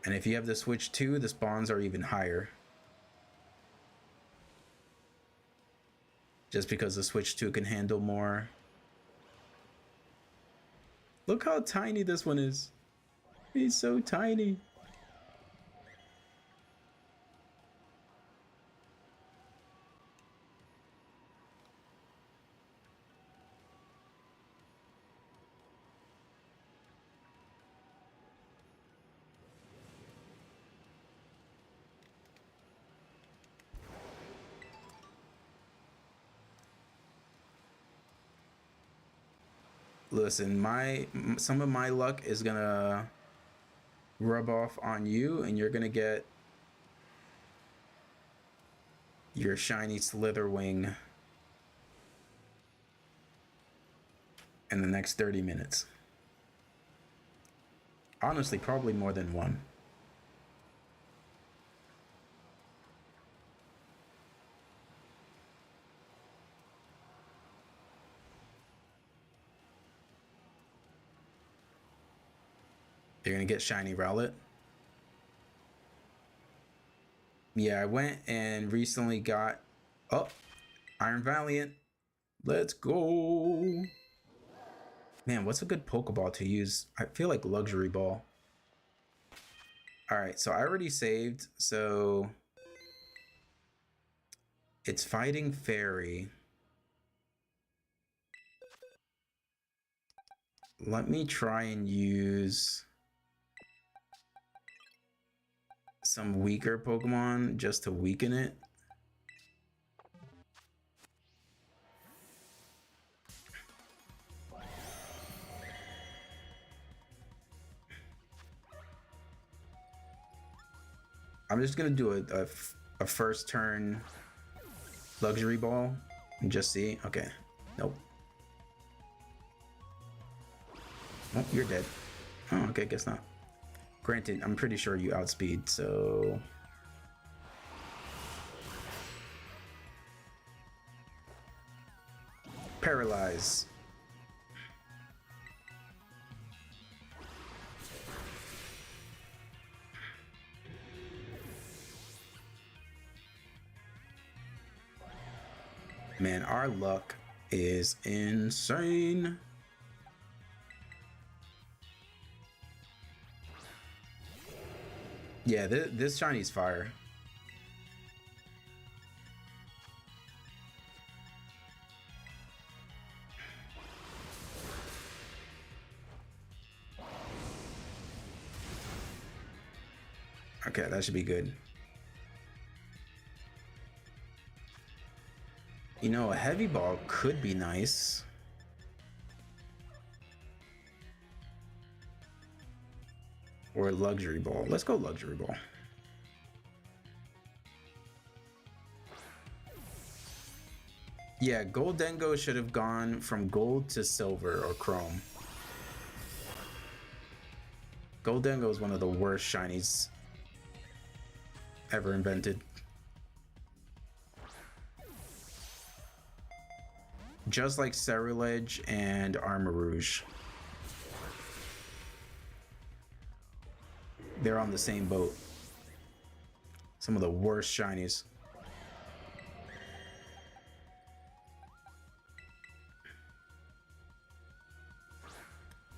And if you have the Switch 2, the spawns are even higher. Just because the Switch 2 can handle more. Look how tiny this one is. He's so tiny. Listen, some of my luck is gonna rub off on you, and you're gonna get your shiny Slitherwing in the next 30 minutes. Honestly, probably more than one. You're gonna get shiny Rowlet. Yeah, I went and recently got Iron Valiant. Let's go. Man, what's a good Pokeball to use? I feel like Luxury Ball. All right, so I already saved, so it's fighting Fairy. Let me try and use some weaker Pokemon just to weaken it. I'm just gonna do a first turn Luxury Ball and just see. Okay, nope. Oh, you're dead. Oh, okay, guess not. Granted, I'm pretty sure you outspeed, so... Paralyze. Man, our luck is insane. Yeah, this Shiny's fire. Okay, that should be good. You know, a heavy ball could be nice. Or a luxury ball. Let's go luxury ball. Yeah, Goldengo should have gone from gold to silver or chrome. Goldengo is one of the worst shinies ever invented. Just like Ceruledge and Armarouge. They're on the same boat. Some of the worst shinies.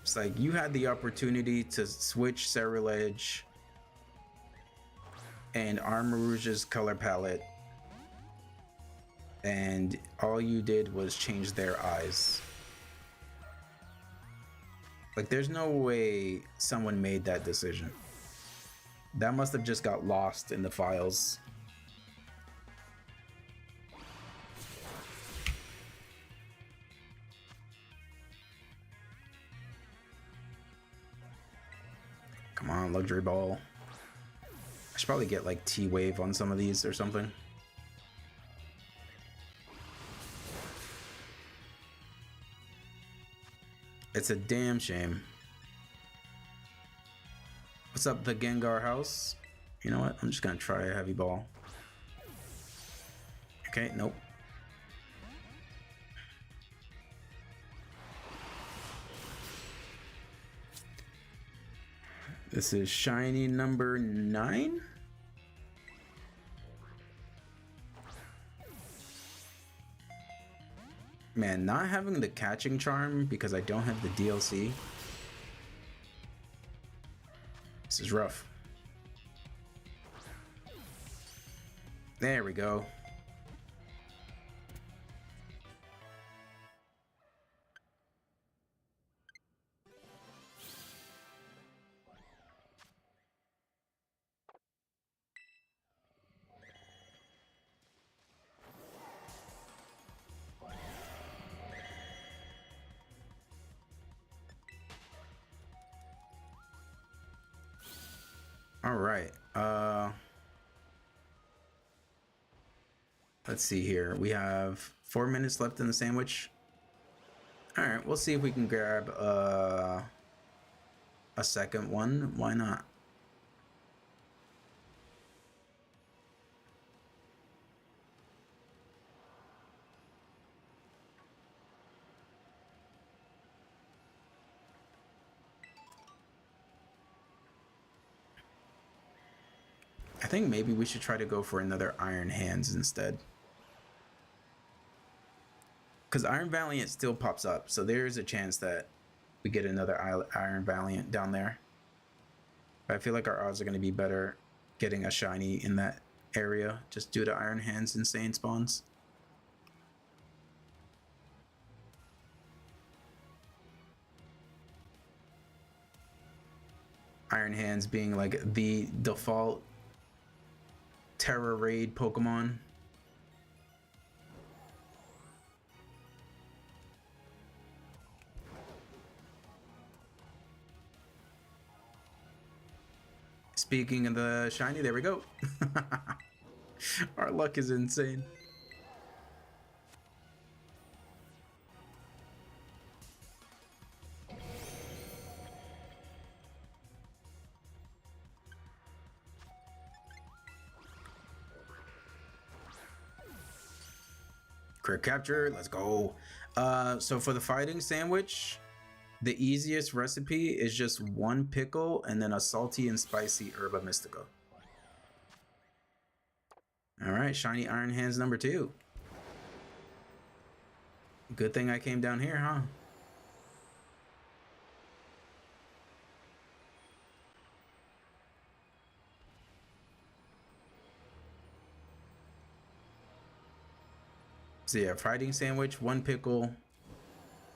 It's like you had the opportunity to switch Ceruledge and Armarouge's color palette, and all you did was change their eyes. Like, there's no way someone made that decision. That must have just got lost in the files. Come on, luxury ball. I should probably get like T-Wave on some of these or something. It's a damn shame. What's up, the Gengar house? You know what? I'm just gonna try a heavy ball. Okay, nope. This is shiny number 9. Man, not having the catching charm because I don't have the DLC. This is rough. There we go. All right. Let's see here. We have 4 minutes left in the sandwich. All right, we'll see if we can grab a second one. Why not? I think maybe we should try to go for another Iron Hands instead. Because Iron Valiant still pops up, so there's a chance that we get another Iron Valiant down there. But I feel like our odds are going to be better getting a shiny in that area just due to Iron Hands insane spawns. Iron Hands being like the default Terra Raid Pokemon. Speaking of the shiny, there we go. Our luck is insane. Crit capture, let's go. So for the fighting sandwich, the easiest recipe is just 1 pickle and then a salty and spicy Herba Mystica. All right, shiny Iron Hands number 2. Good thing I came down here, huh? So yeah, fighting sandwich, 1 pickle,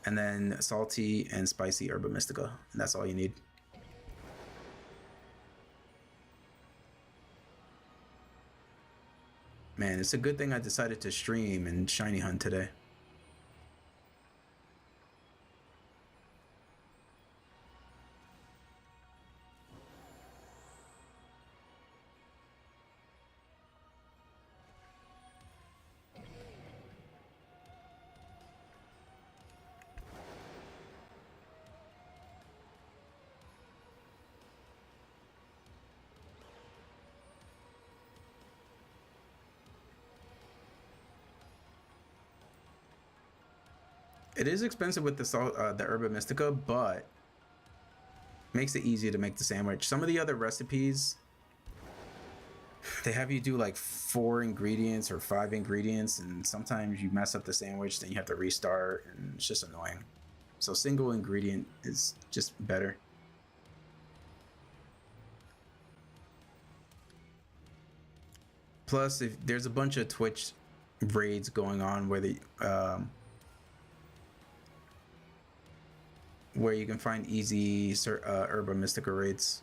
and then salty and spicy Herba Mystica. And that's all you need. Man, it's a good thing I decided to stream and shiny hunt today. It is expensive with the Herba Mystica, but makes it easy to make the sandwich. Some of the other recipes, they have you do like 4 ingredients or 5 ingredients, and sometimes you mess up the sandwich, then you have to restart, and it's just annoying. So single ingredient is just better. Plus, if there's a bunch of Twitch raids going on where you can find easy Herba Mystica raids.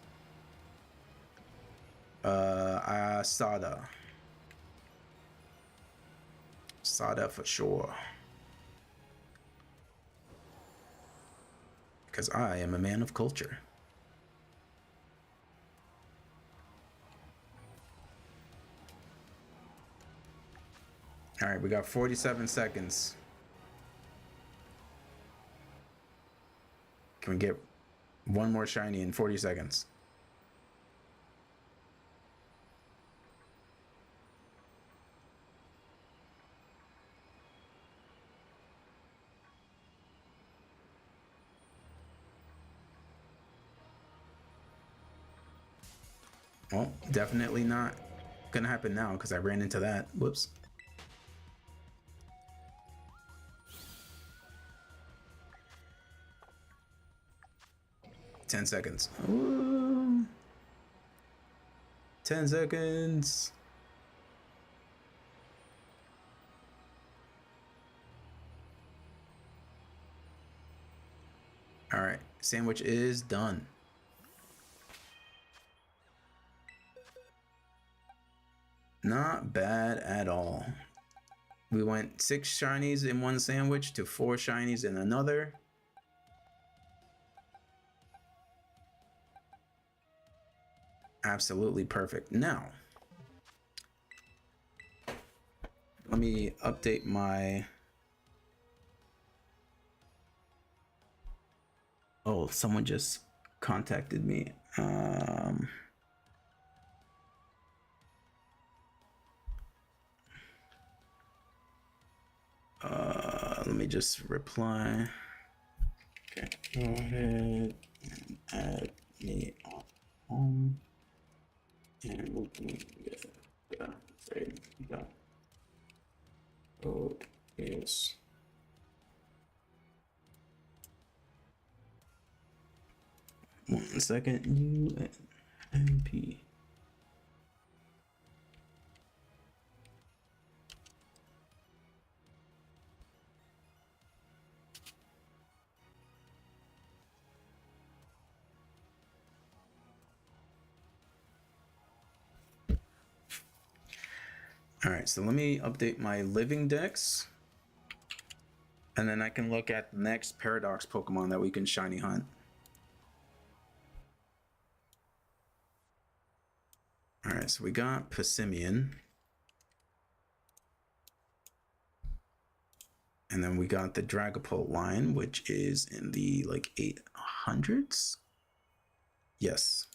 Sada for sure. Because I am a man of culture. All right, we got 47 seconds. Can we get 1 more shiny in 40 seconds? Well, definitely not gonna happen now because I ran into that. Whoops. Ten seconds. Ooh. 10 seconds. All right, sandwich is done. Not bad at all. We went 6 shinies in 1 sandwich to 4 shinies in another. Absolutely perfect. Now, let me update my... Oh, someone just contacted me. Let me just reply. Okay, go ahead and add me on home. And we can get say the code is 1 second. UNP. All right, so let me update my living dex, and then I can look at the next Paradox Pokemon that we can shiny hunt. All right, so we got Passimian. And then we got the Dragapult line, which is in the like 800s. Yes.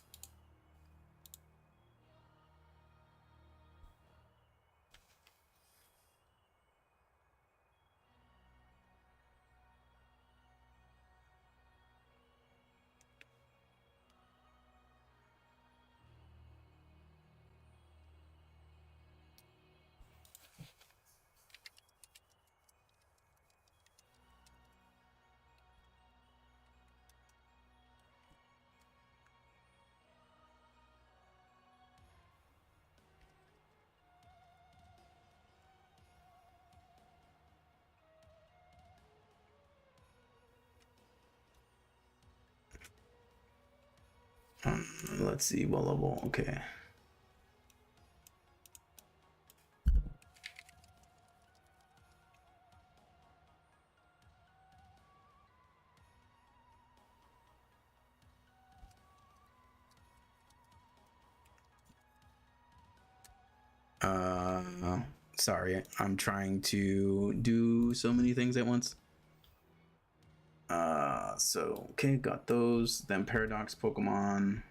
Let's see what level. Okay. Sorry, I'm trying to do so many things at once. So okay, got those. Then Paradox Pokemon.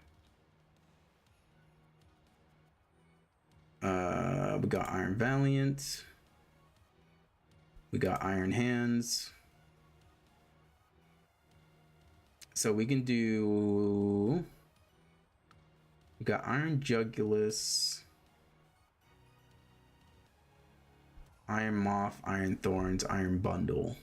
We got Iron Valiant. We got Iron Hands. So we can do. We got Iron Jugulus, Iron Moth, Iron Thorns, Iron Bundle.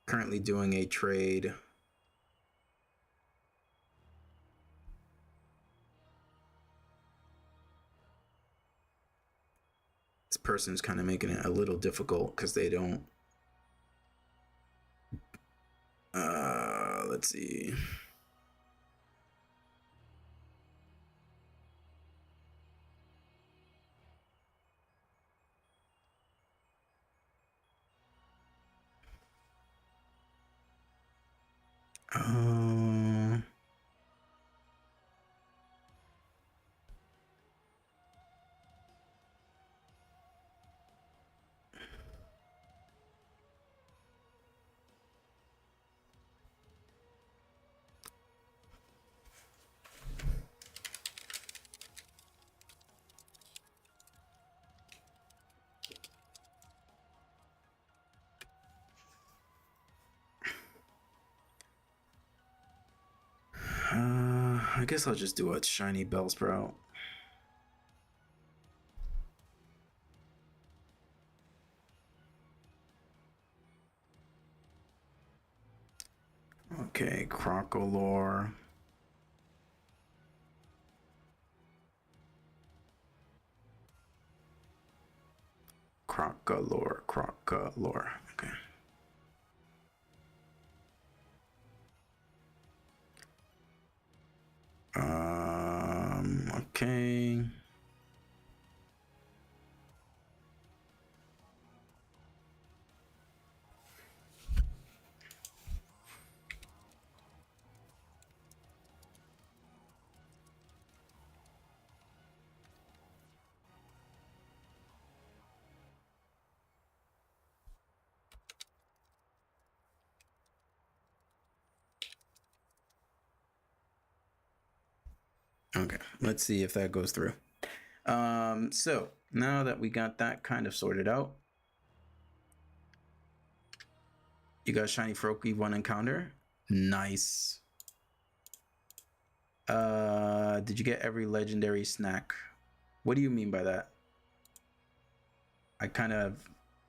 Currently doing a trade. This person's kind of making it a little difficult because they don't. Let's see. I guess I'll just do a shiny Bellsprout. Okay, Crocolore. Crocolore. Okay. Okay. Okay, let's see if that goes through. So now that we got that kind of sorted out, you got Shiny Froakie 1 encounter. Nice. Did you get every legendary snack? What do you mean by that? I kind of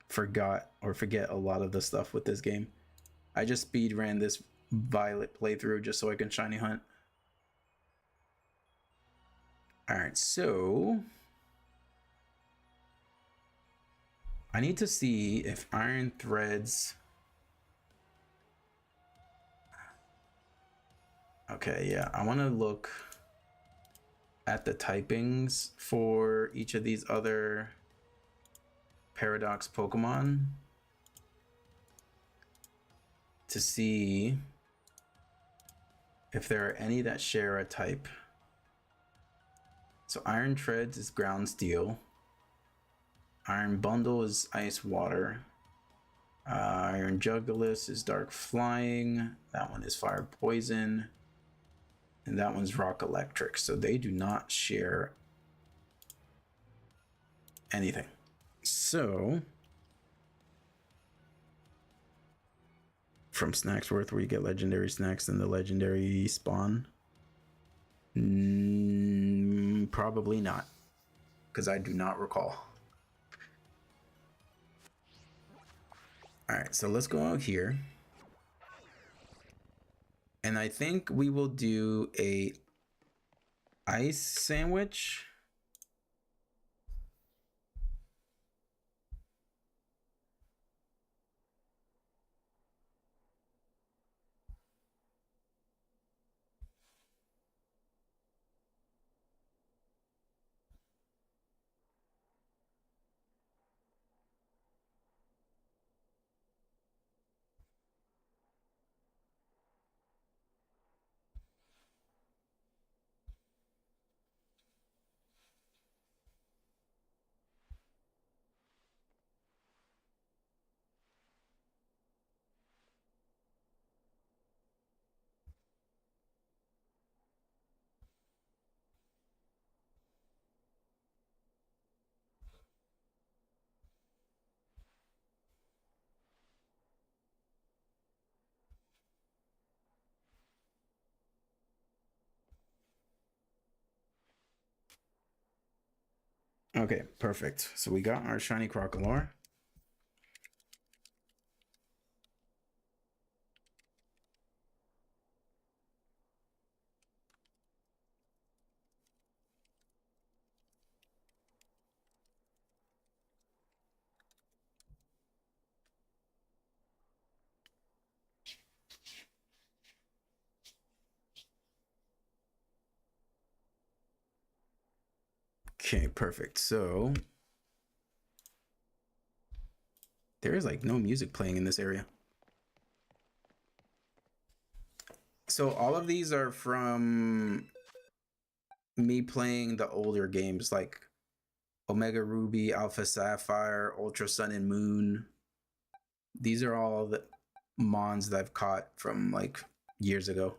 forget a lot of the stuff with this game. I just speed ran this Violet playthrough just so I can shiny hunt. All right, so I need to see if Iron Threads. Okay, yeah, I want to look at the typings for each of these other Paradox Pokemon to see if there are any that share a type. So Iron Treads is Ground Steel. Iron Bundle is Ice Water. Iron Jugulis is Dark Flying. That one is Fire Poison. And that one's Rock Electric. So they do not share anything. So from Snacksworth, where you get legendary snacks and the legendary spawn? Probably not, because I do not recall. All right, so let's go out here. And I think we will do a ice sandwich. Okay, perfect. So we got our shiny Crocolore. Okay, perfect. So there is like no music playing in this area. So all of these are from me playing the older games like Omega Ruby, Alpha Sapphire, Ultra Sun and Moon. These are all the mons that I've caught from like years ago.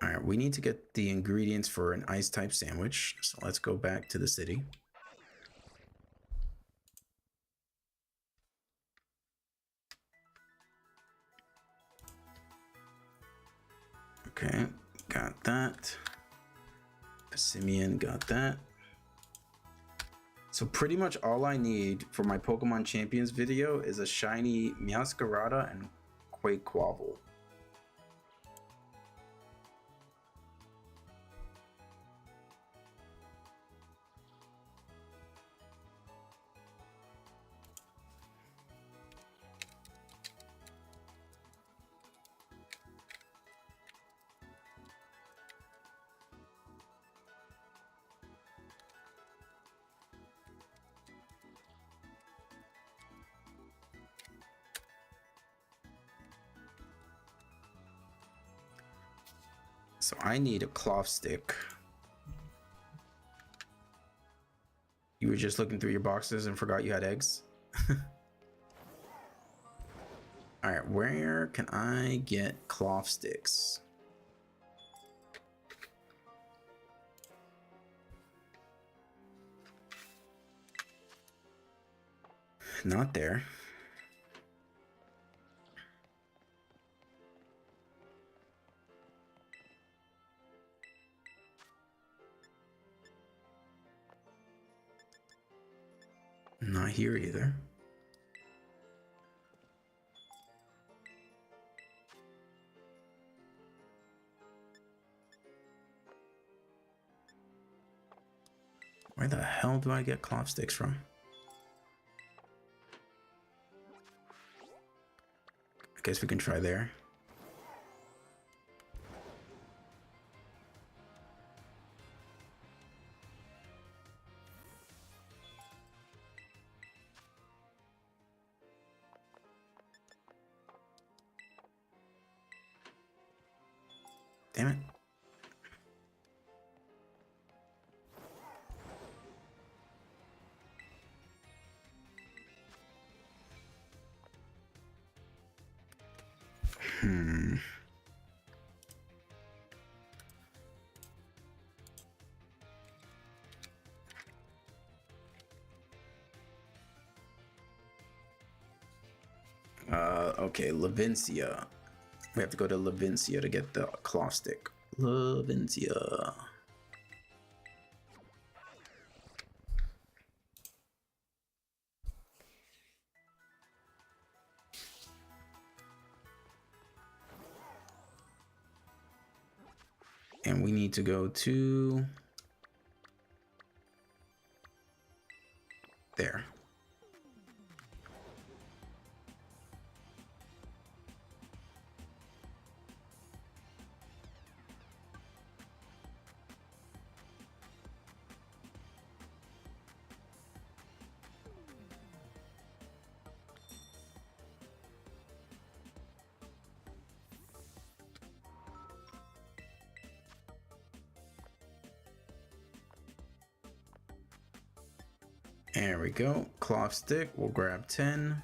All right, we need to get the ingredients for an ice type sandwich. So let's go back to the city. Okay, got that. Simeon got that. So pretty much all I need for my Pokemon Champions video is a shiny Meowscarada and Quaquaval. So I need a cloth stick. You were just looking through your boxes and forgot you had eggs? Alright, where can I get cloth sticks? Not there. Not here either. Where the hell do I get cloth sticks from? I guess we can try there. Damn it. Okay, Levincia. We have to go to Levincia to get the claw stick. Levincia. And we need to go to there. There we go. Cloth stick. We'll grab 10.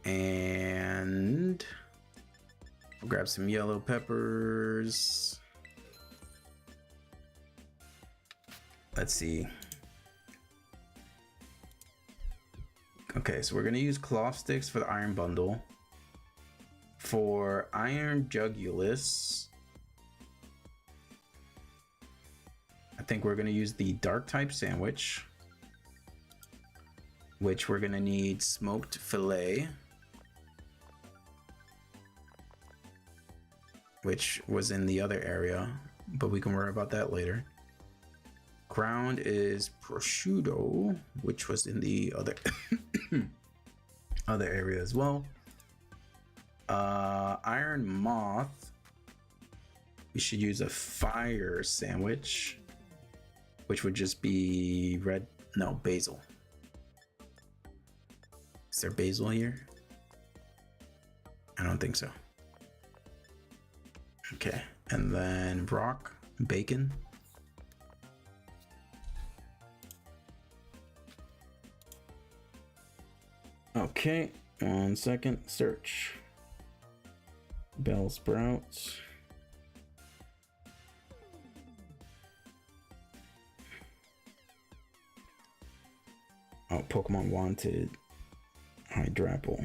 And we'll grab some yellow peppers. Let's see. Okay, so we're going to use cloth sticks for the iron bundle. For iron jugulus, I think we're going to use the dark type sandwich, which we're going to need smoked fillet, which was in the other area, but we can worry about that later. Ground is prosciutto, which was in the other other area as well. Iron moth, we should use a fire sandwich, which would just be basil. Is there basil here? I don't think so. Okay, and then rock, bacon. Okay, 1 second, search. Bell sprouts. Oh, Pokemon wanted Hydrapple.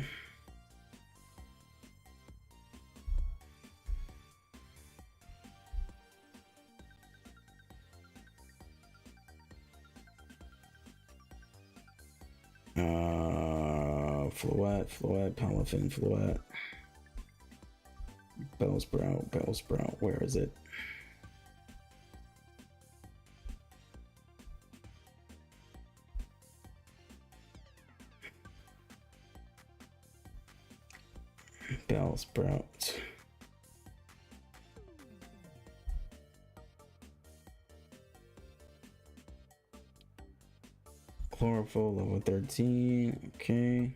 Floette, Palafin, Floette. Bellsprout, where is it? Bellsprout. Chlorophyll, level 13, okay.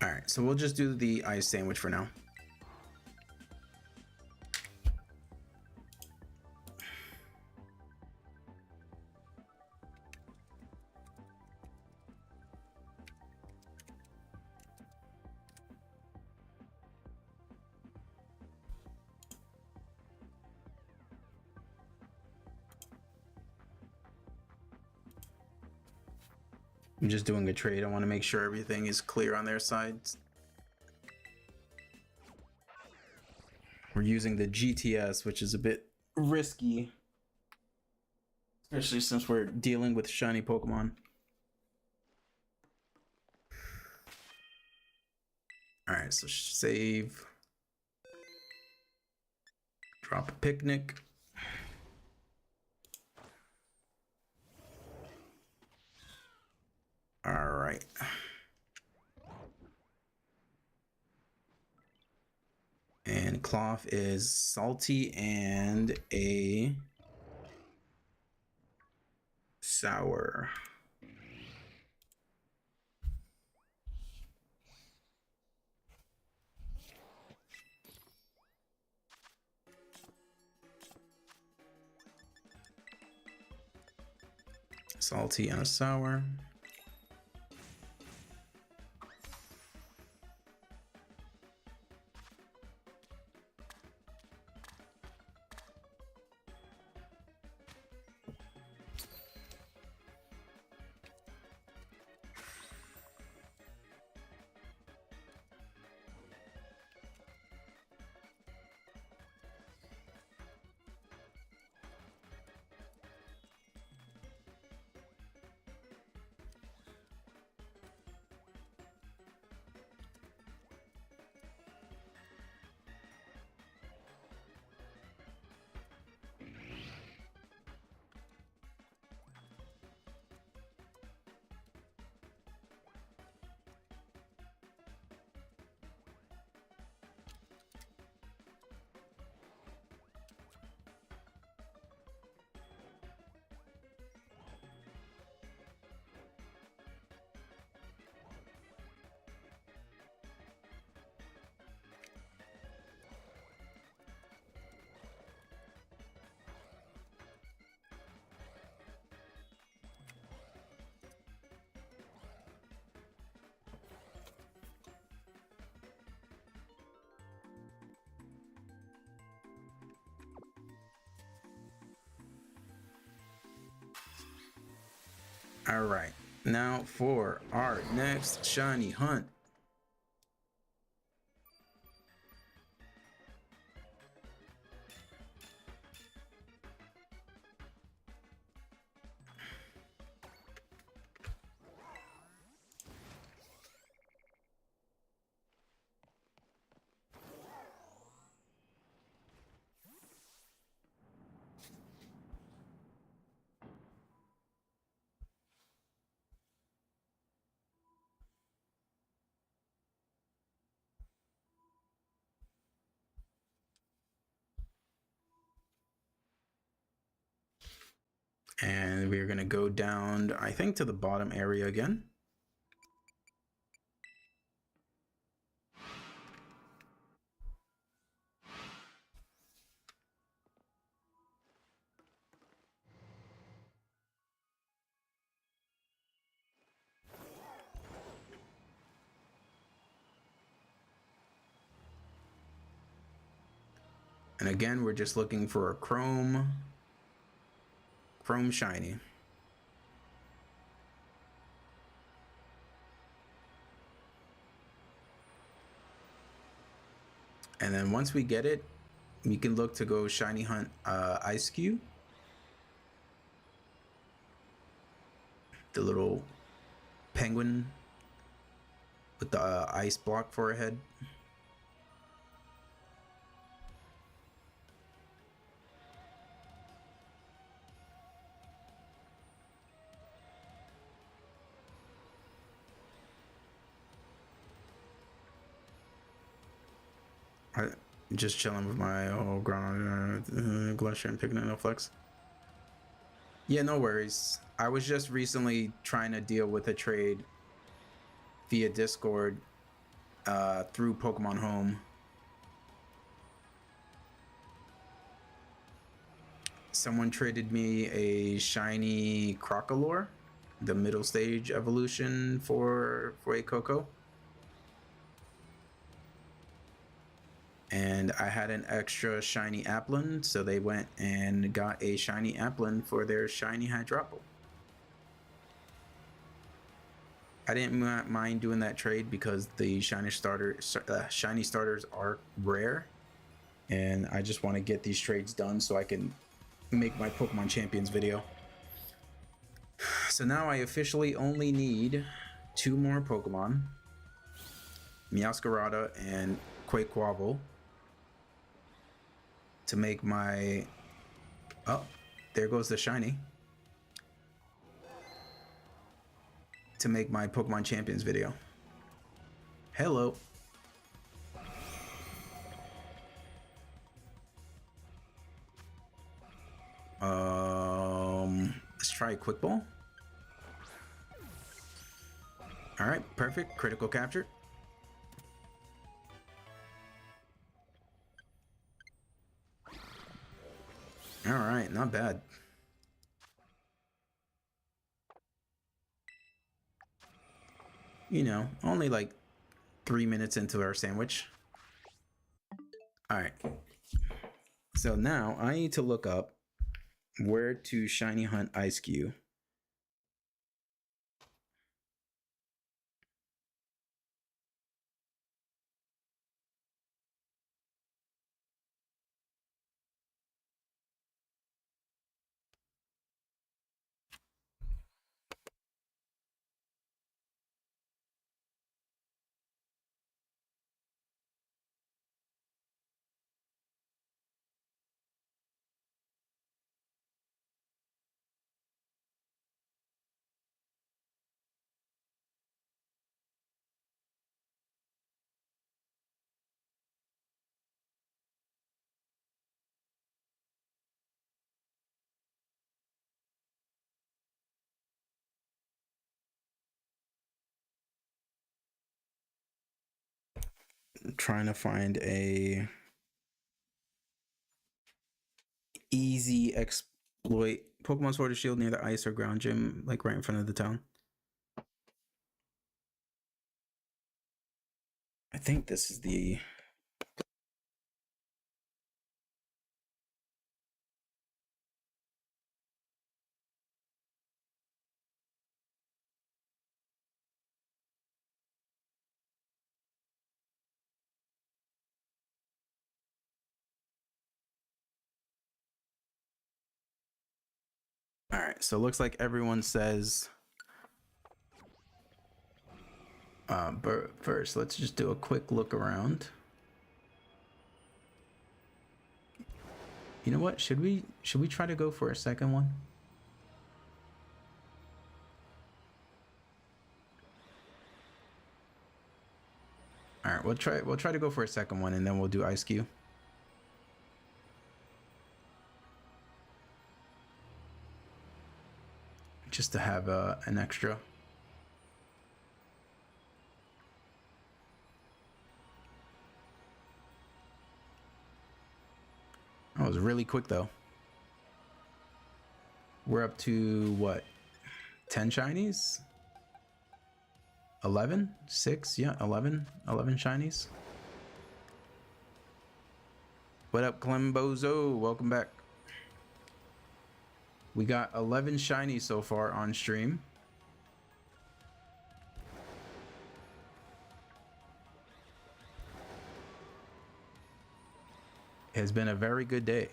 All right, so we'll just do the ice sandwich for now. I'm just doing a trade. I want to make sure everything is clear on their sides. We're using the GTS, which is a bit risky, especially since we're dealing with shiny Pokemon. All right, so save. Drop a picnic. All right. And cloth is salty and a sour. Salty and a sour. All right, now for our next shiny hunt. And we're gonna go down, I think, to the bottom area again. And again, we're just looking for a chrome shiny. And then once we get it, we can look to go shiny hunt Ice Cube. The little penguin with the ice block for a head. I'm just chilling with my ground Glacier and picking no flex. Yeah, no worries. I was just recently trying to deal with a trade via Discord through Pokemon Home. Someone traded me a shiny Crocolore, the middle stage evolution for a Coco. And I had an extra shiny Applin, so they went and got a shiny Applin for their shiny Hydropple. I didn't mind doing that trade because the shiny starters are rare, and I just want to get these trades done so I can make my Pokemon Champions video. So now I officially only need 2 more Pokemon, Meowscarada and Quaquaval, to make my... Oh, there goes the shiny. To make my Pokemon Champions video. Hello. Let's try a Quick Ball. All right, perfect. Critical capture. All right, not bad. You know, only like 3 minutes into our sandwich. All right. So now I need to look up where to shiny hunt Ice Cube. Trying to find a easy exploit Pokemon Sword or Shield near the ice or ground gym, like right in front of the town. I think this is the... All right, so it looks like everyone says... but first, let's just do a quick look around. You know what? Should we try to go for a second one? All right, we'll try to go for a second one, and then we'll do Ice Cube. Just to have an extra. That was really quick though. We're up to what? 10 shinies? 11? 6? Yeah, 11 shinies. What up, Clembozo? Welcome back. We got 11 shinies so far on stream. It has been a very good day.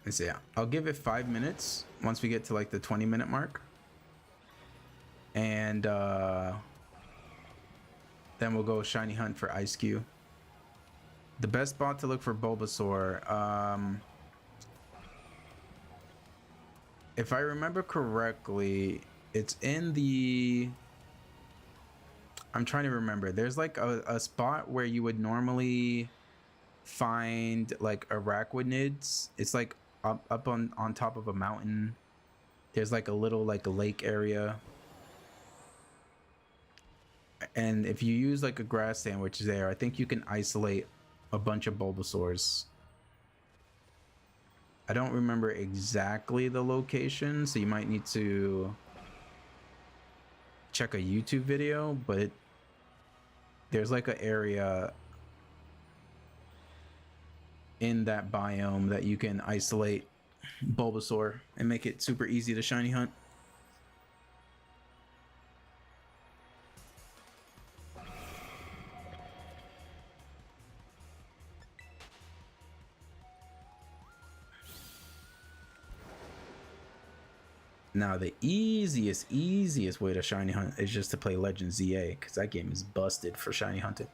Let's see. I'll give it 5 minutes once we get to like the 20-minute mark. And then we'll go shiny hunt for Ice Cube. The best spot to look for Bulbasaur. If I remember correctly, it's in the... I'm trying to remember. There's like a spot where you would normally find like arachnids. It's like up on top of a mountain. There's like a little like a lake area. And if you use like a grass sandwich there, I think you can isolate a bunch of Bulbasaurs. I don't remember exactly the location, so you might need to check a YouTube video, but there's like an area in that biome that you can isolate Bulbasaur and make it super easy to shiny hunt. Now the easiest way to shiny hunt is just to play Legend ZA, because that game is busted for shiny hunting.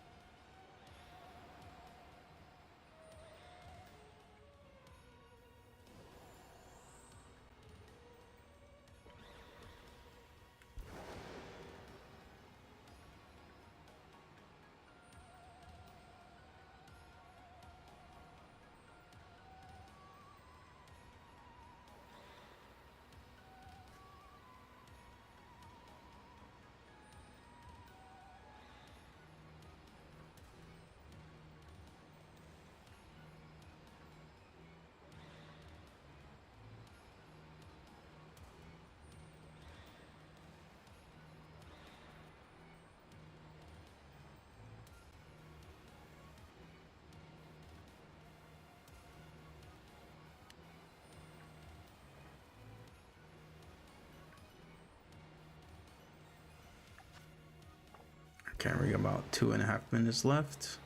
Okay, we got about 2.5 minutes left.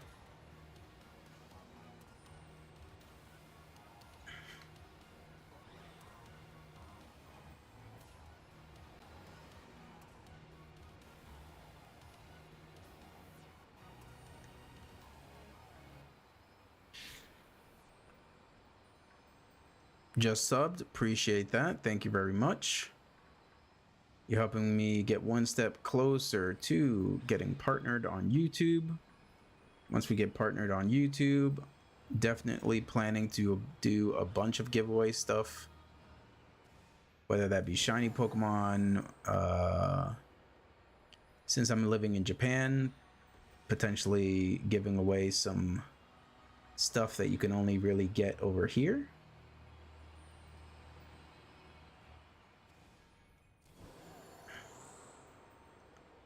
Just subbed, appreciate that. Thank you very much. You're helping me get one step closer to getting partnered on YouTube. Once we get partnered on YouTube, definitely planning to do a bunch of giveaway stuff, whether that be shiny Pokemon. Since I'm living in Japan, potentially giving away some stuff that you can only really get over here.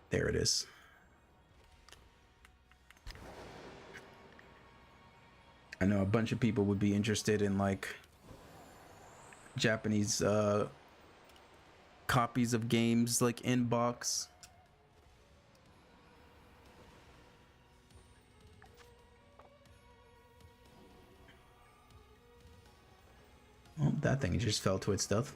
There it is. I know a bunch of people would be interested in like Japanese copies of games like Inbox. Oh, that thing just fell to its death.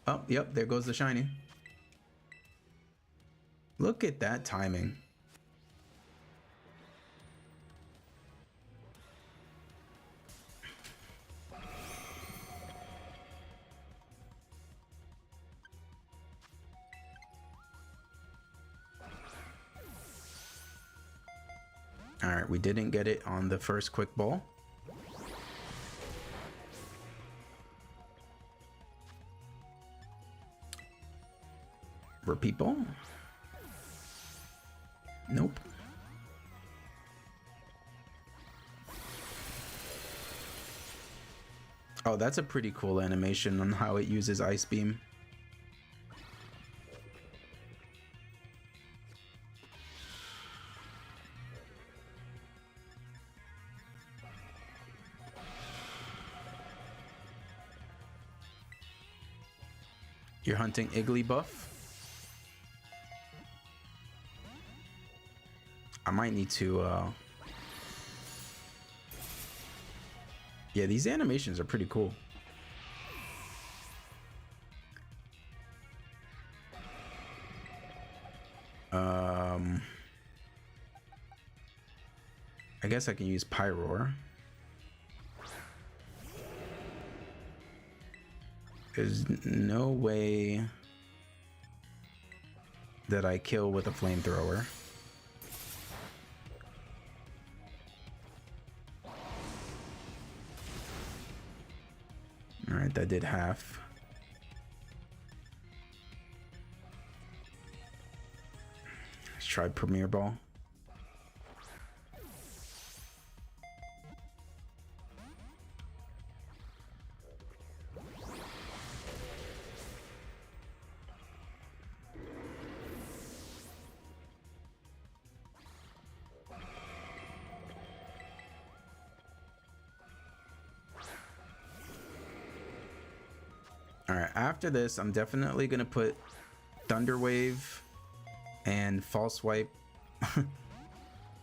Oh, yep, there goes the shiny. Look at that timing. All right, we didn't get it on the first quick ball. Repeat ball. Nope. Oh, that's a pretty cool animation on how it uses Ice Beam. You're hunting Igglybuff. I might need to yeah, these animations are pretty cool. I guess I can use Pyroar. There's no way that I kill with a flamethrower. All right, that did half. Let's try Premier Ball. All right, after this, I'm definitely gonna put Thunder Wave and False Swipe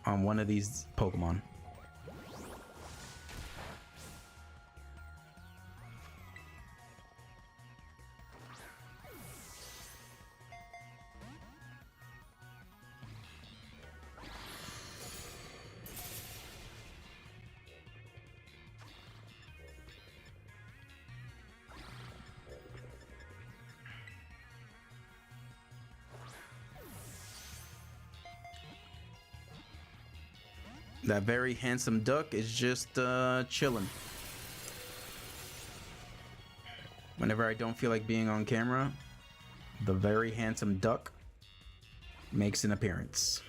on one of these Pokemon. That very handsome duck is just chilling. Whenever I don't feel like being on camera, the very handsome duck makes an appearance.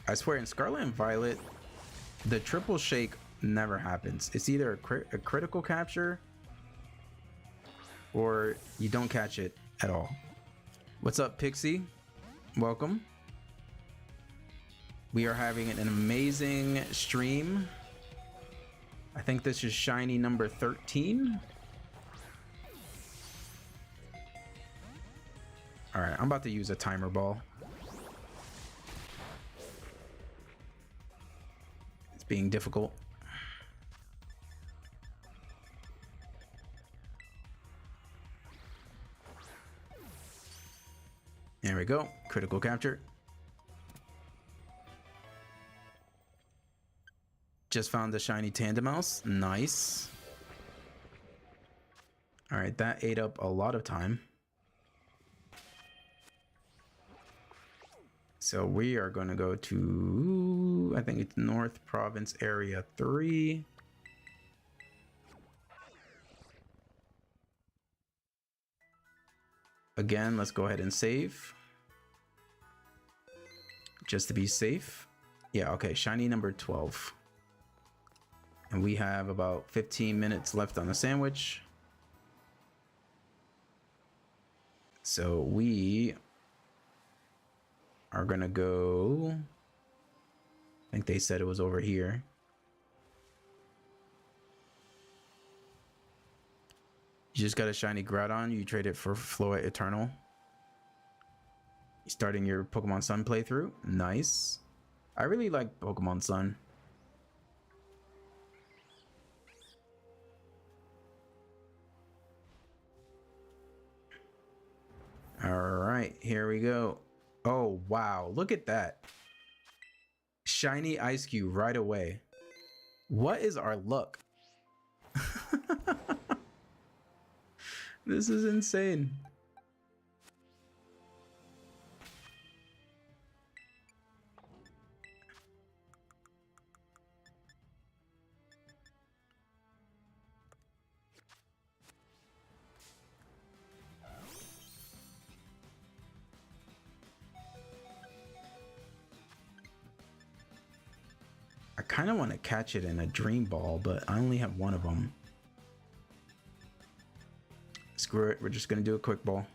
I swear, in Scarlet and Violet, the triple shake never happens. It's either a critical capture or you don't catch it at all. What's up, Pixie? Welcome. We are having an amazing stream. I think this is shiny number 13. All right, I'm about to use a timer ball. It's being difficult. There we go. Critical capture. Just found the shiny Tandemaus. Nice. All right, that ate up a lot of time. So we are going to go to, I think it's North Province Area 3. Again, let's go ahead and save. Just to be safe. Yeah, okay, shiny number 12. And we have about 15 minutes left on the sandwich. So we are gonna go, I think they said it was over here. You just got a shiny Groudon, you trade it for Floette Eternal. Starting your Pokemon Sun playthrough. Nice. I really like Pokemon Sun. All right, here we go. Oh, wow. Look at that. Shiny Ice Cube right away. What is our luck? This is insane. I kind of want to catch it in a dream ball, but I only have one of them. Screw it, we're just gonna do a quick ball.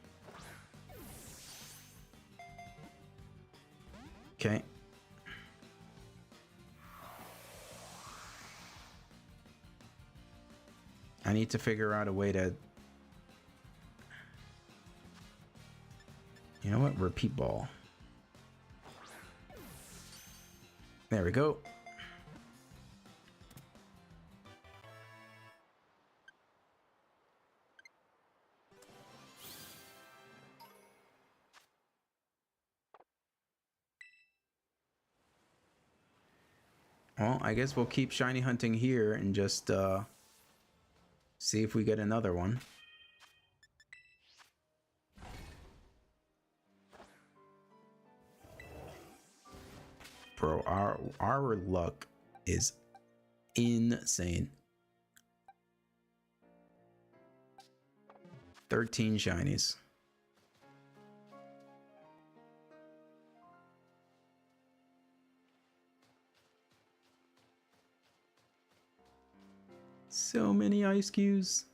Okay. I need to figure out a way to... You know what? Repeat ball. There we go. Well, I guess we'll keep shiny hunting here and just see if we get another one. Bro, our luck is insane. 13 shinies. So many ice cubes.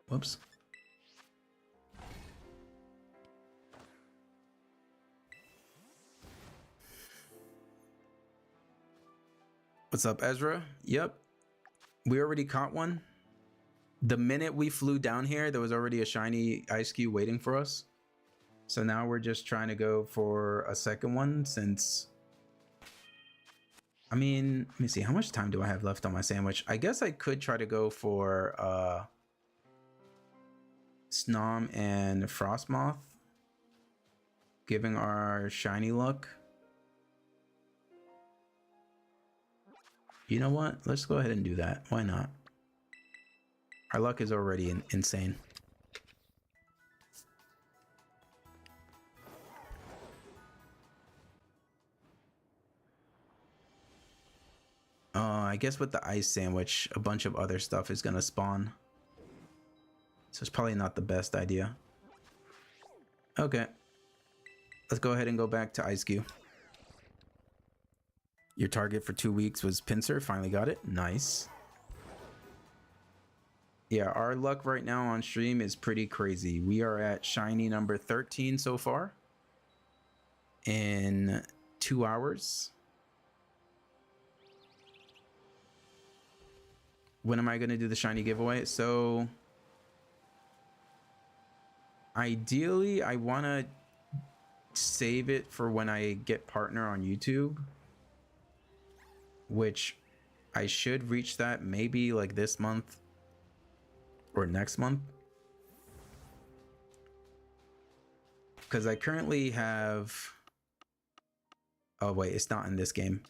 Whoops. What's up, Ezra? Yep. We already caught one. The minute we flew down here, there was already a shiny ice cube waiting for us. So now we're just trying to go for a second one since... I mean, let me see. How much time do I have left on my sandwich? I guess I could try to go for Snom and Frostmoth, giving our shiny luck. You know what? Let's go ahead and do that. Why not? Our luck is already insane. I guess with the ice sandwich, a bunch of other stuff is gonna spawn. So it's probably not the best idea. Okay. Let's go ahead and go back to Ice Cube. Your target for 2 weeks was Pinsir. Finally got it. Nice. Yeah, our luck right now on stream is pretty crazy. We are at shiny number 13 so far in 2 hours. When am I going to do the shiny giveaway? So ideally, I want to save it for when I get partner on YouTube, which I should reach that maybe like this month or next month. Because I currently have... Oh, wait, it's not in this game.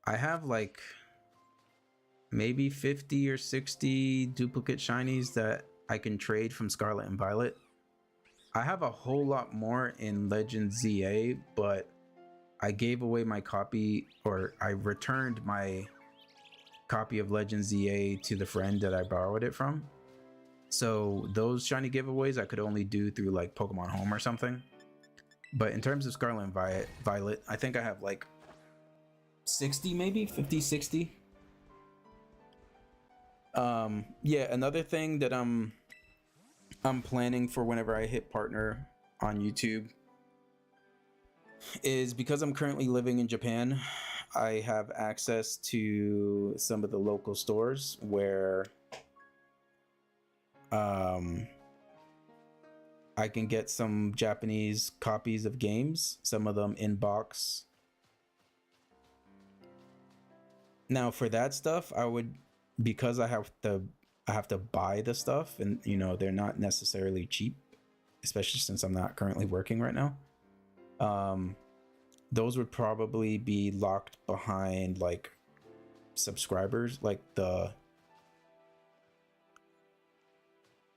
I have like maybe 50 or 60 duplicate shinies that I can trade from Scarlet and Violet. I have a whole lot more in Legend ZA, but I gave away my copy, or I returned my copy of Legend ZA to the friend that I borrowed it from. So those shiny giveaways I could only do through like Pokemon Home or something. But in terms of Scarlet and Violet, I think I have like 60, maybe 50, 60. Yeah, another thing that I'm planning for whenever I hit partner on YouTube is, because I'm currently living in Japan, I have access to some of the local stores where I can get some Japanese copies of games, some of them in box. Now for that stuff, I would, because I have to buy the stuff, and you know, they're not necessarily cheap, especially since I'm not currently working right now. Those would probably be locked behind like subscribers, like the,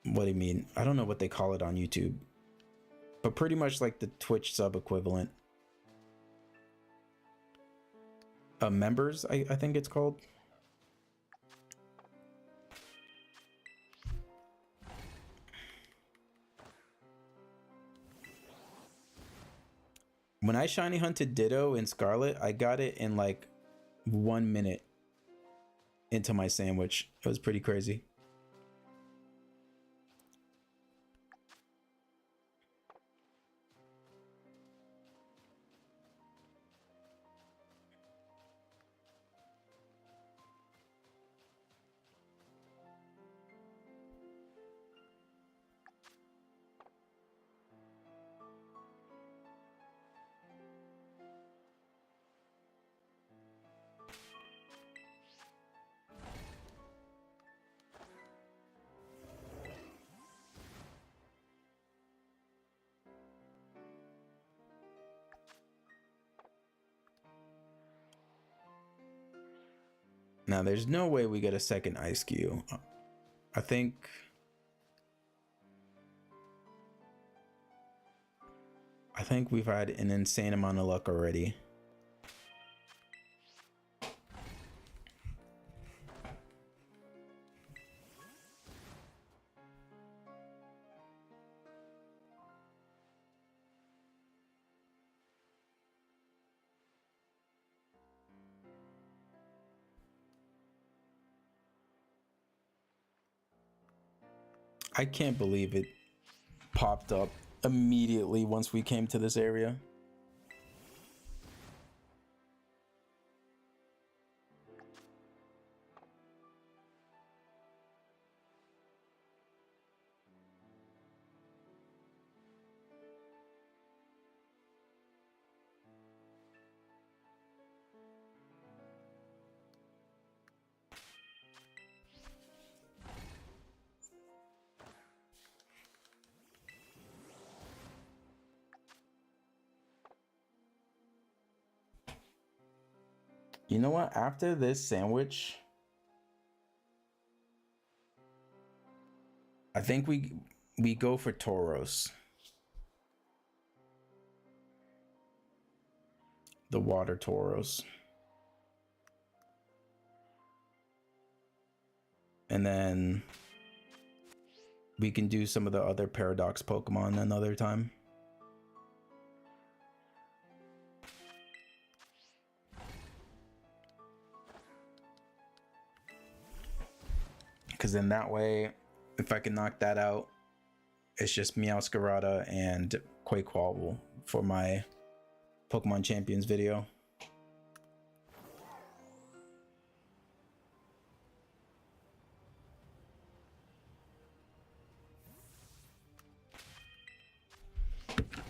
what do you mean? I don't know what they call it on YouTube, but pretty much like the Twitch sub equivalent. Members, I think it's called. When I shiny hunted Ditto in Scarlet, I got it in like 1 minute into my sandwich. It was pretty crazy. Now, there's no way we get a second ice cube. I think we've had an insane amount of luck already. I can't believe it popped up immediately once we came to this area. You know what? After this sandwich, I think we go for Tauros. The water Tauros. And then we can do some of the other Paradox Pokemon another time. Because then that way, if I can knock that out, it's just Meowscarada and Quaquaval for my Pokemon Champions video.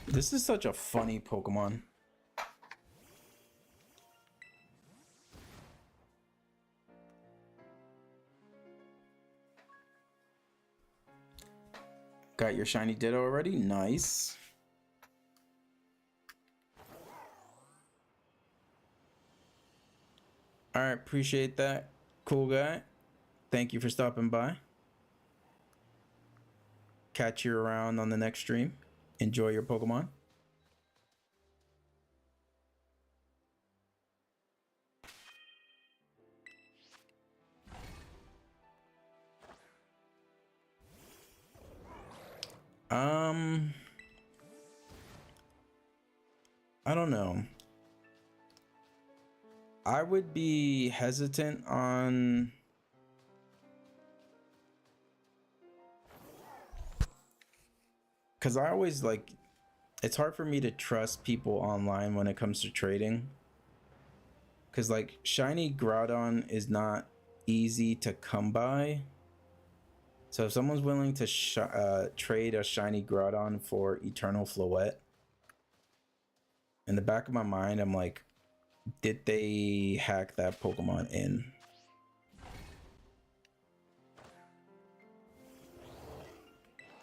This is such a funny Pokemon. Got your shiny Ditto already? Nice. All right, appreciate that. Cool guy. Thank you for stopping by. Catch you around on the next stream. Enjoy your Pokemon. I don't know. I would be hesitant on because I always like, it's hard for me to trust people online when it comes to trading. Because like shiny Groudon is not easy to come by. So if someone's willing to trade a shiny Groudon for Eternal Floette, in the back of my mind, I'm like, did they hack that Pokemon in?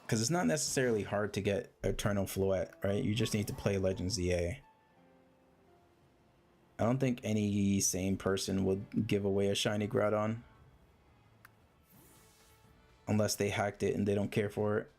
Because it's not necessarily hard to get Eternal Floette, right? You just need to play Legends EA. I don't think any sane person would give away a shiny Groudon. Unless they hacked it and they don't care for it.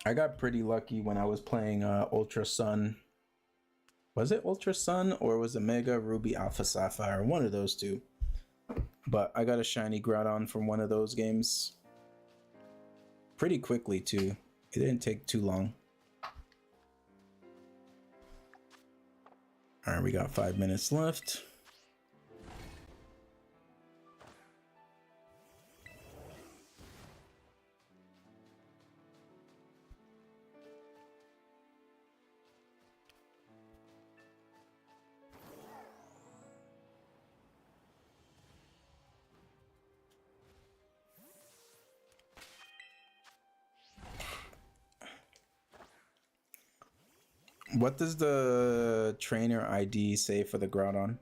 I got pretty lucky when I was playing Ultra Sun. Was it Ultra Sun or was it Mega Ruby Alpha Sapphire? One of those two. But I got a shiny Groudon from one of those games. Pretty quickly too. It didn't take too long. Alright, we got 5 minutes left. What does the trainer ID say for the Groudon?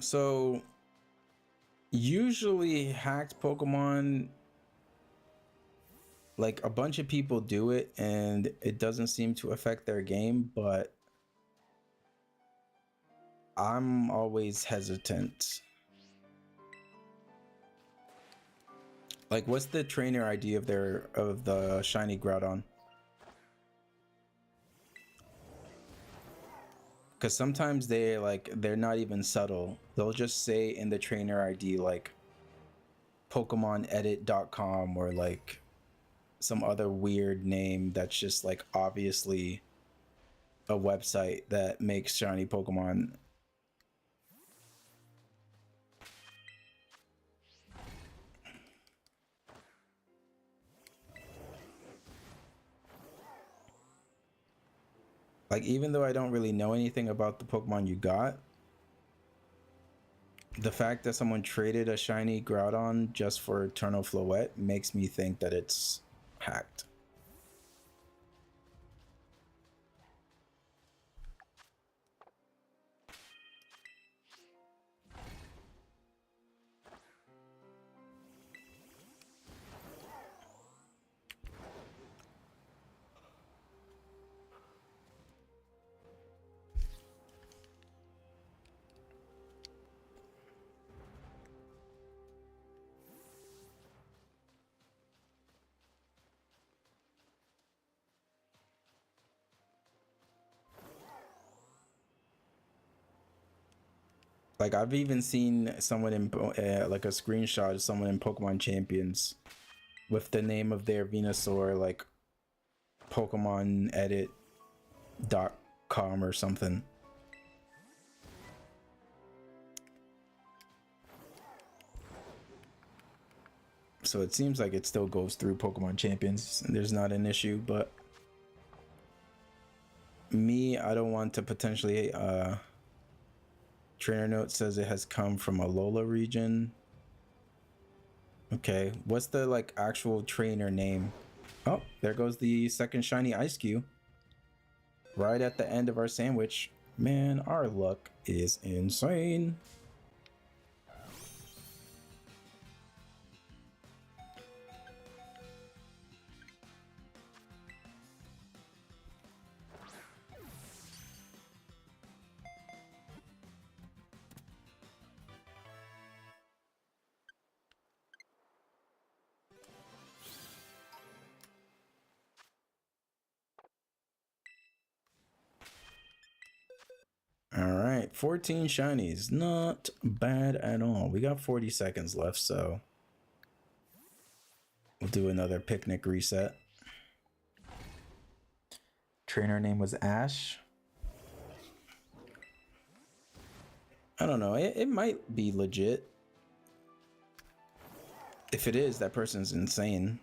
So usually hacked Pokemon, like a bunch of people do it and it doesn't seem to affect their game, but I'm always hesitant. Like, what's the trainer ID of the shiny Groudon? Because sometimes they're not even subtle. They'll just say in the trainer ID like PokemonEdit.com or like some other weird name that's just like obviously a website that makes shiny Pokemon. Like, even though I don't really know anything about the Pokemon you got, the fact that someone traded a shiny Groudon just for Eternal Floette makes me think that it's hacked. Like, I've even seen someone in like a screenshot of someone in Pokemon Champions with the name of their Venusaur like PokemonEdit.com or something. So it seems like it still goes through Pokemon Champions and there's not an issue, but me, I don't want to potentially trainer note says it has come from Alola region. Okay, what's the like actual trainer name? Oh, there goes the second shiny Ice Cube. Right at the end of our sandwich. Man, our luck is insane. right, 14 shinies. Not bad at all. We got 40 seconds left, so we'll do another picnic reset. Trainer name was Ash. I don't know. It might be legit. If it is, that person's insane.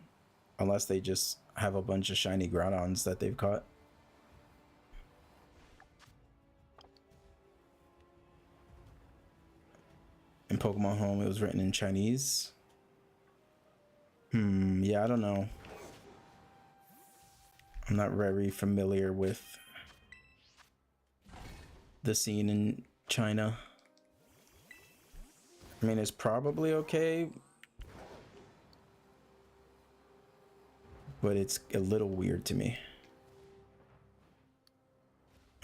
Unless they just have a bunch of shiny Groudons that they've caught. In Pokemon Home, it was written in Chinese. Yeah, I don't know. I'm not very familiar with the scene in China. I mean, it's probably okay, but it's a little weird to me.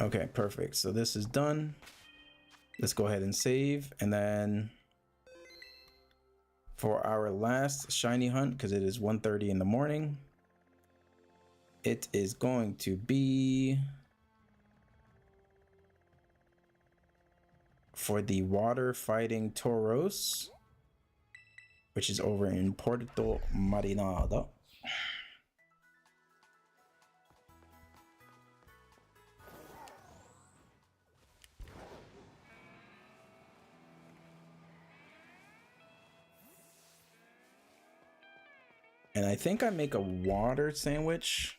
Okay, perfect. So this is done. Let's go ahead and save. And then for our last shiny hunt, because it is 1:30 in the morning, it is going to be for the water fighting Tauros, which is over in Puerto Marinado. And I think I make a water sandwich.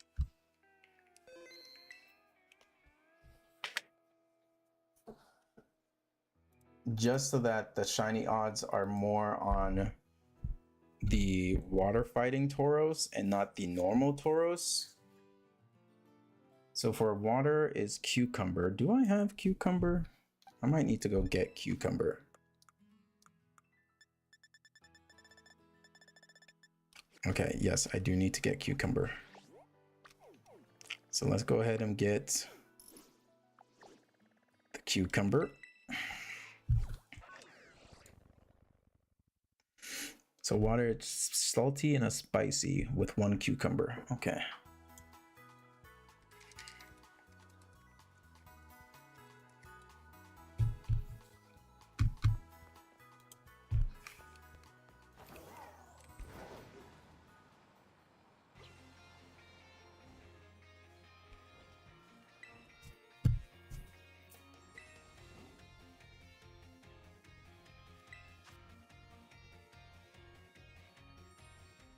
Just so that the shiny odds are more on the water fighting Tauros and not the normal Tauros. So for water is cucumber. Do I have cucumber? I might need to go get cucumber. Okay, yes, I do need to get cucumber. So let's go ahead and get the cucumber. So water, it's salty and a spicy with 1 cucumber. Okay.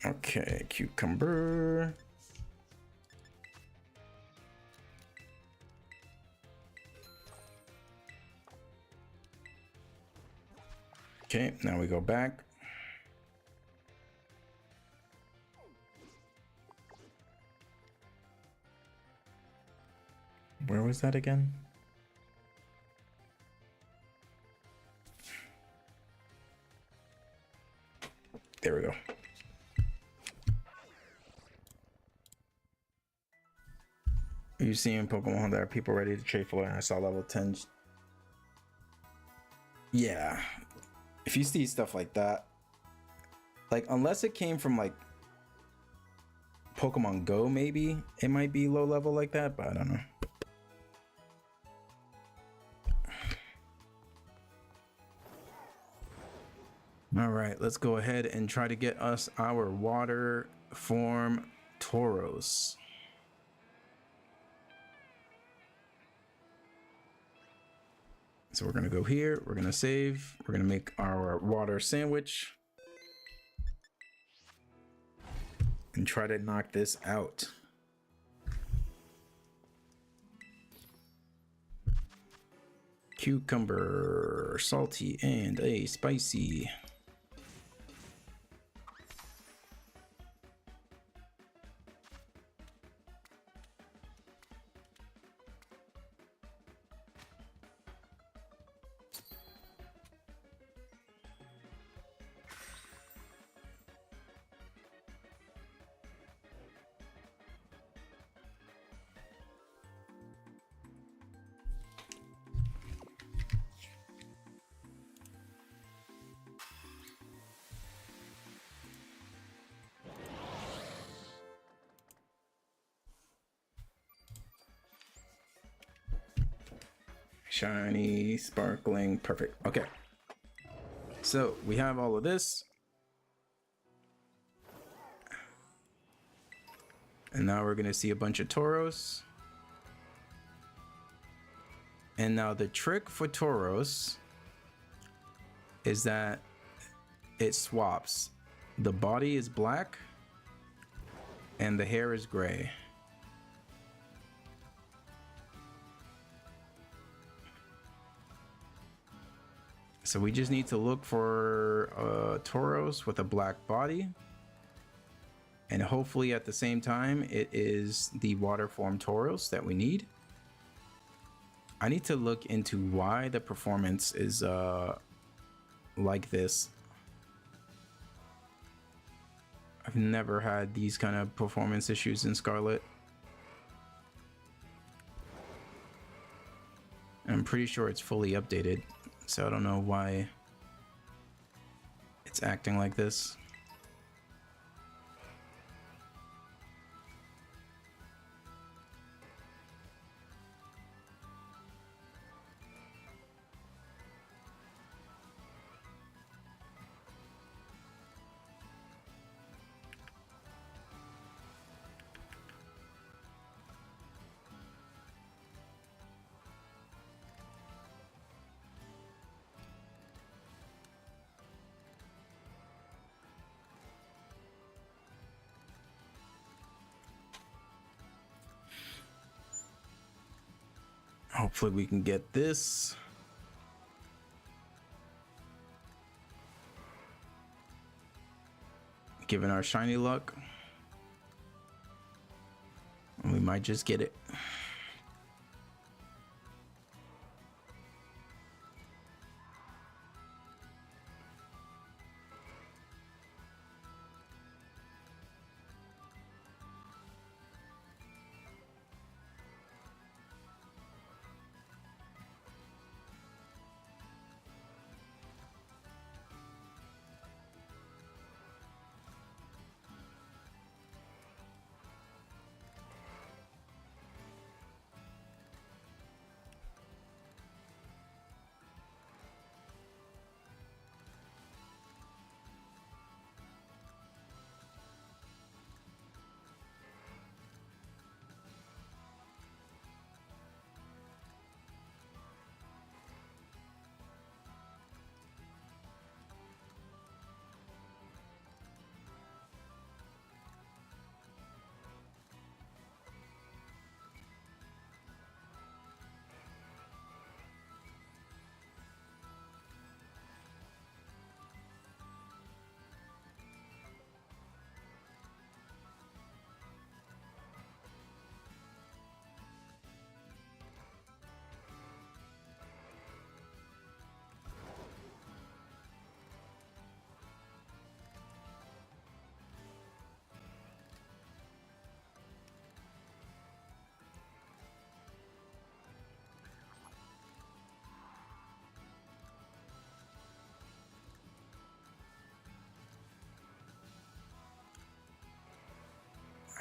Okay, cucumber. Okay, now we go back. Where was that again? There we go. You see in Pokemon there are people ready to trade for, and I saw level 10. Yeah. If you see stuff like that, like unless it came from like Pokemon Go, maybe it might be low level like that, but I don't know. All right, let's go ahead and try to get us our water form Tauros. So we're gonna go here, we're gonna save, we're gonna make our water sandwich and try to knock this out. Cucumber, salty and a spicy. Shiny, sparkling, perfect. Okay. So we have all of this. And now we're going to see a bunch of Tauros. And now the trick for Tauros is that it swaps. The body is black and the hair is gray. So we just need to look for Tauros with a black body. And hopefully at the same time, it is the water form Tauros that we need. I need to look into why the performance is like this. I've never had these kind of performance issues in Scarlet. I'm pretty sure it's fully updated, so I don't know why it's acting like this. Hopefully we can get this. Given our shiny luck, we might just get it.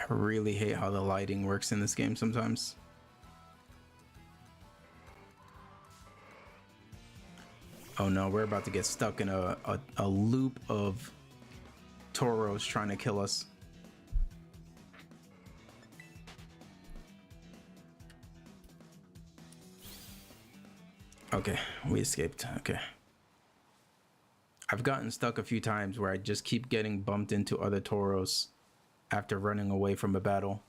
I really hate how the lighting works in this game sometimes. Oh no, we're about to get stuck in a loop of Tauros trying to kill us. Okay, we escaped. Okay. I've gotten stuck a few times where I just keep getting bumped into other Tauros after running away from a battle.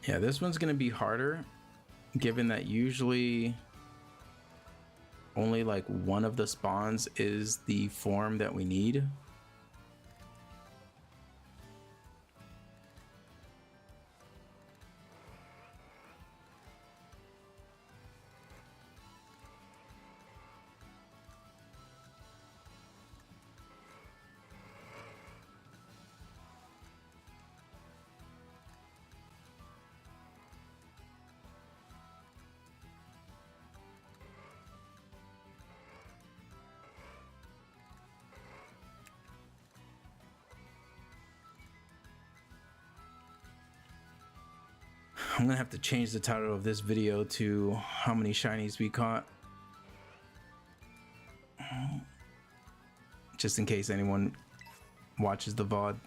Yeah, this one's gonna be harder, given that usually only like one of the spawns is the form that we need. I'm gonna have to change the title of this video to how many shinies we caught, just in case anyone watches the VOD.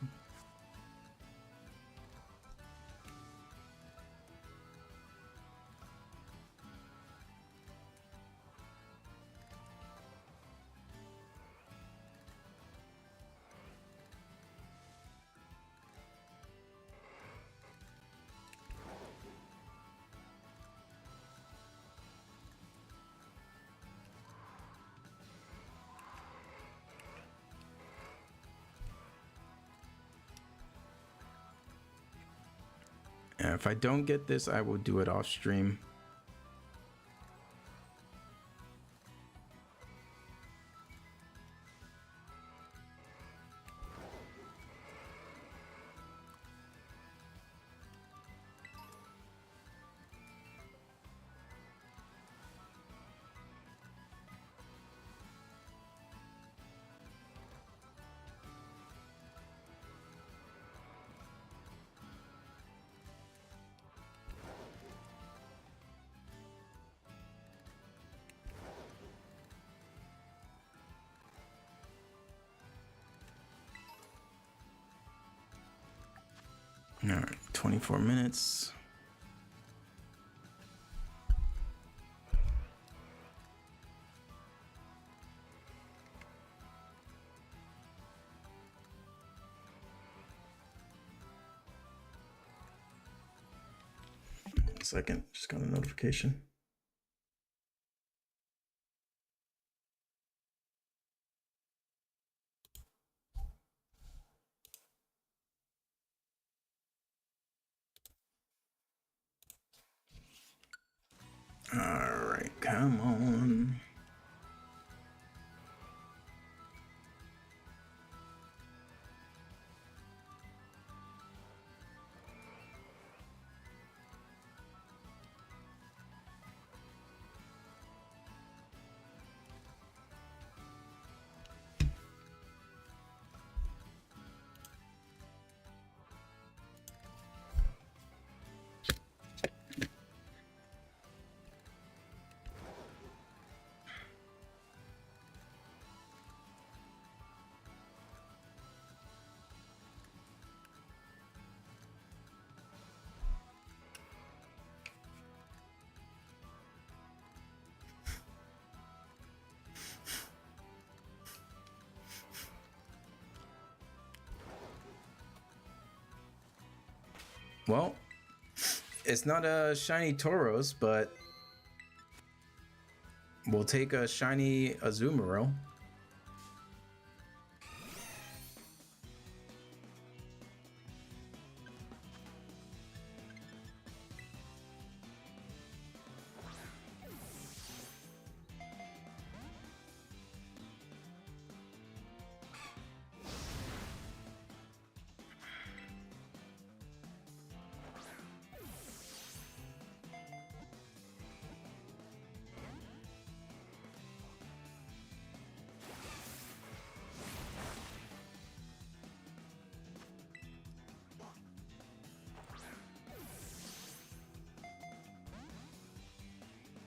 And if I don't get this, I will do it off stream. All right, 24 minutes. One second, just got a notification. All right, come on. Well, it's not a shiny Tauros, but we'll take a shiny Azumarill.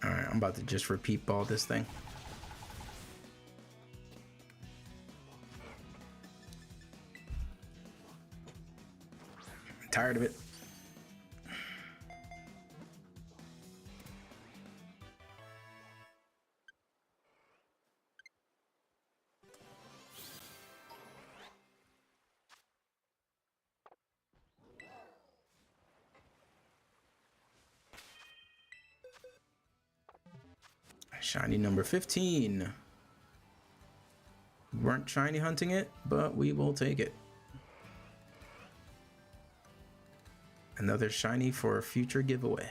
All right, I'm about to just repeat ball this thing. I'm tired of it. Shiny number 15. We weren't shiny hunting it, but we will take it. Another shiny for a future giveaway.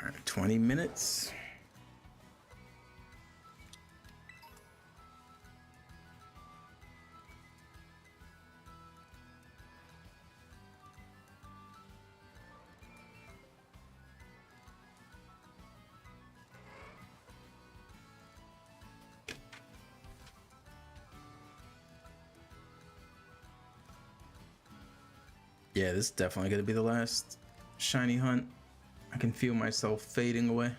All right, 20 minutes. Yeah, this is definitely going to be the last shiny hunt. I can feel myself fading away.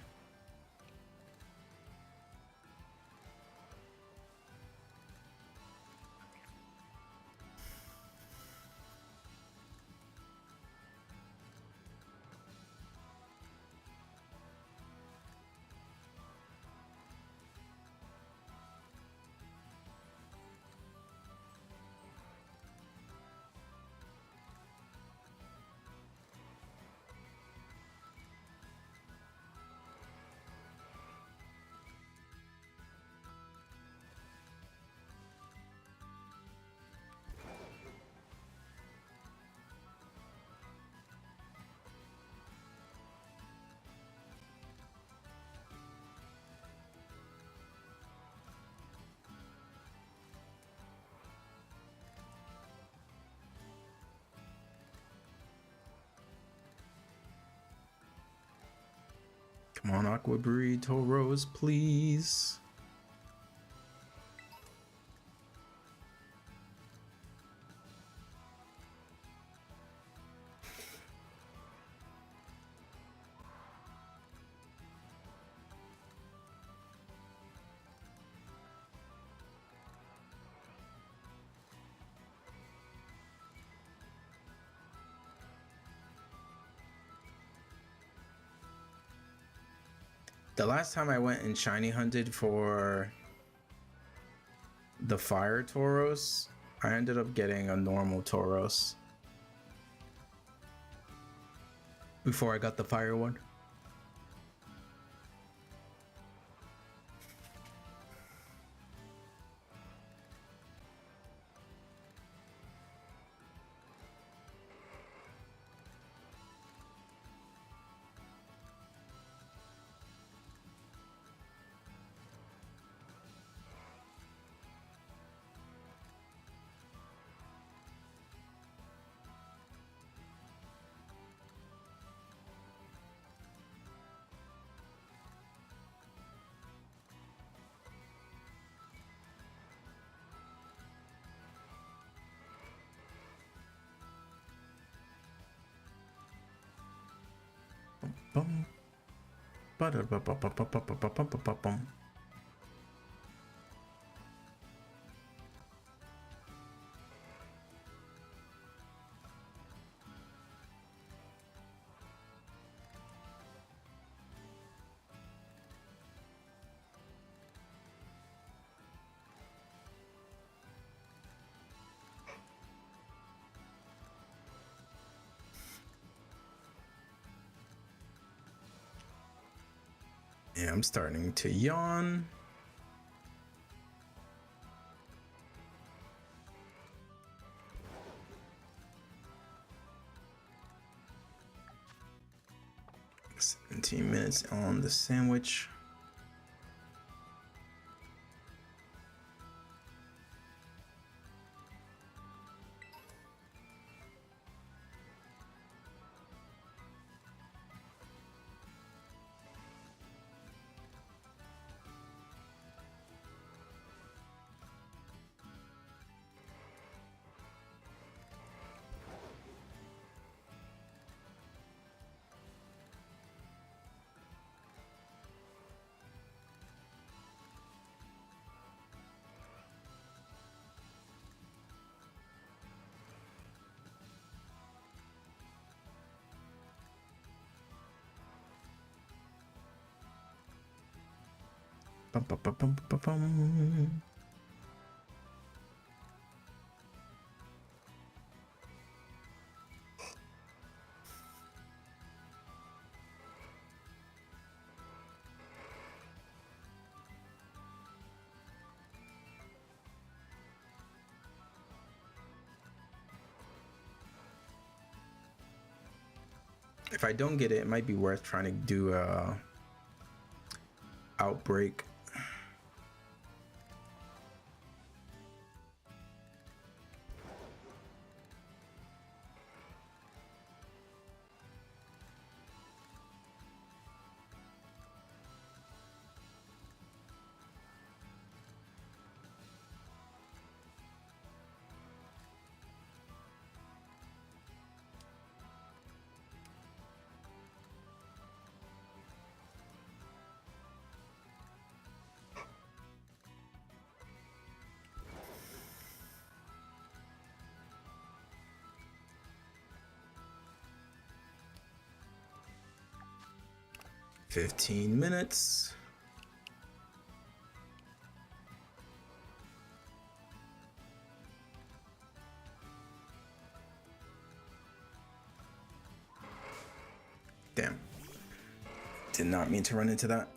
Come on, Aqua Breed Tauros, please. The last time I went and shiny hunted for the fire Tauros, I ended up getting a normal Tauros before I got the fire one. Bum, ba-da-ba-ba-ba-ba-ba-ba-ba-ba-bum. Yeah, I'm starting to yawn. $17 on the sandwich. Bum, bum, bum, bum, bum, bum. If I don't get it, it might be worth trying to do a outbreak. $15. Damn. Did not mean to run into that.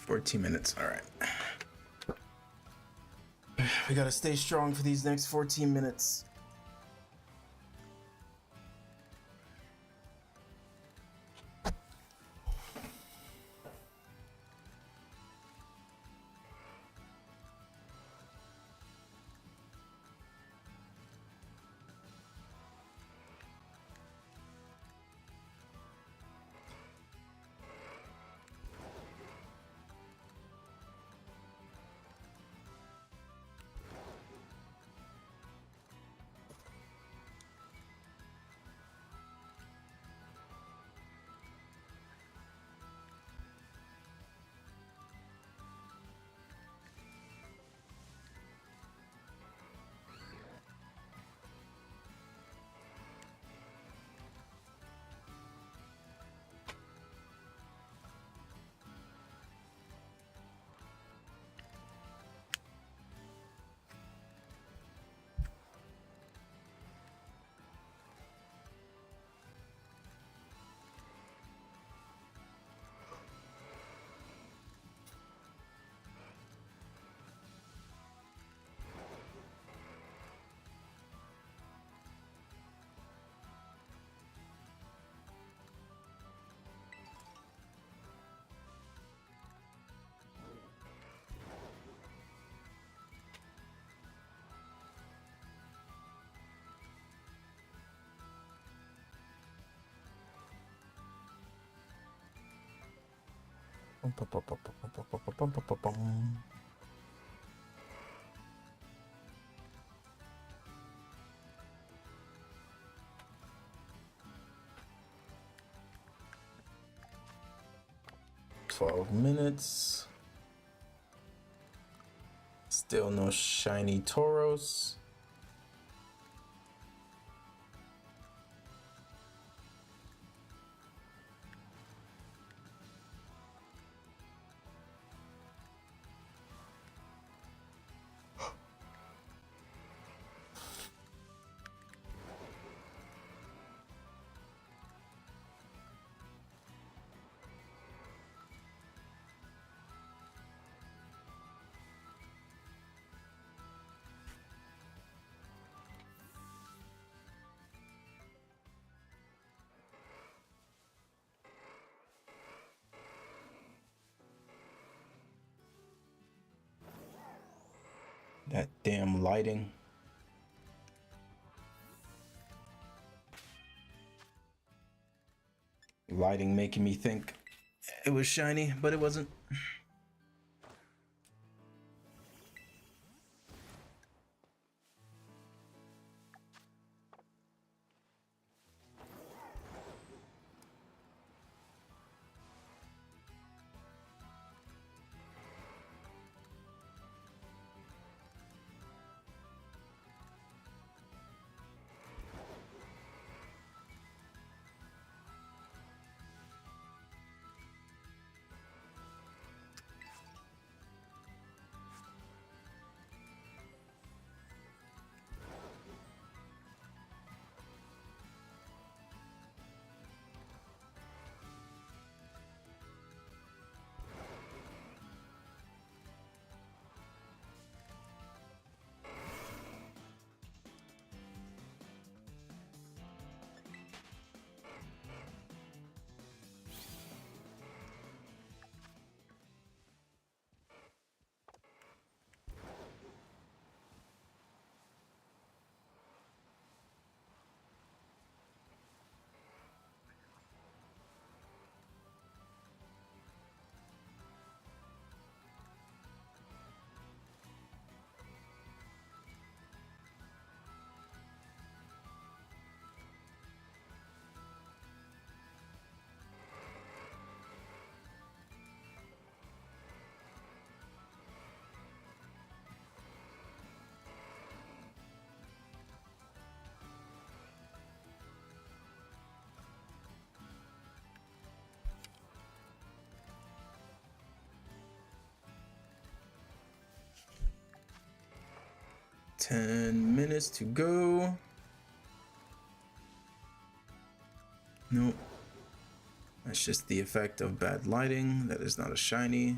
$14. All right. We gotta stay strong for these next 14 minutes. 12 minutes. Still no shiny Tauros. That damn lighting. Lighting making me think it was shiny, but it wasn't. Ten minutes to go. Nope. That's just the effect of bad lighting. That is not a shiny.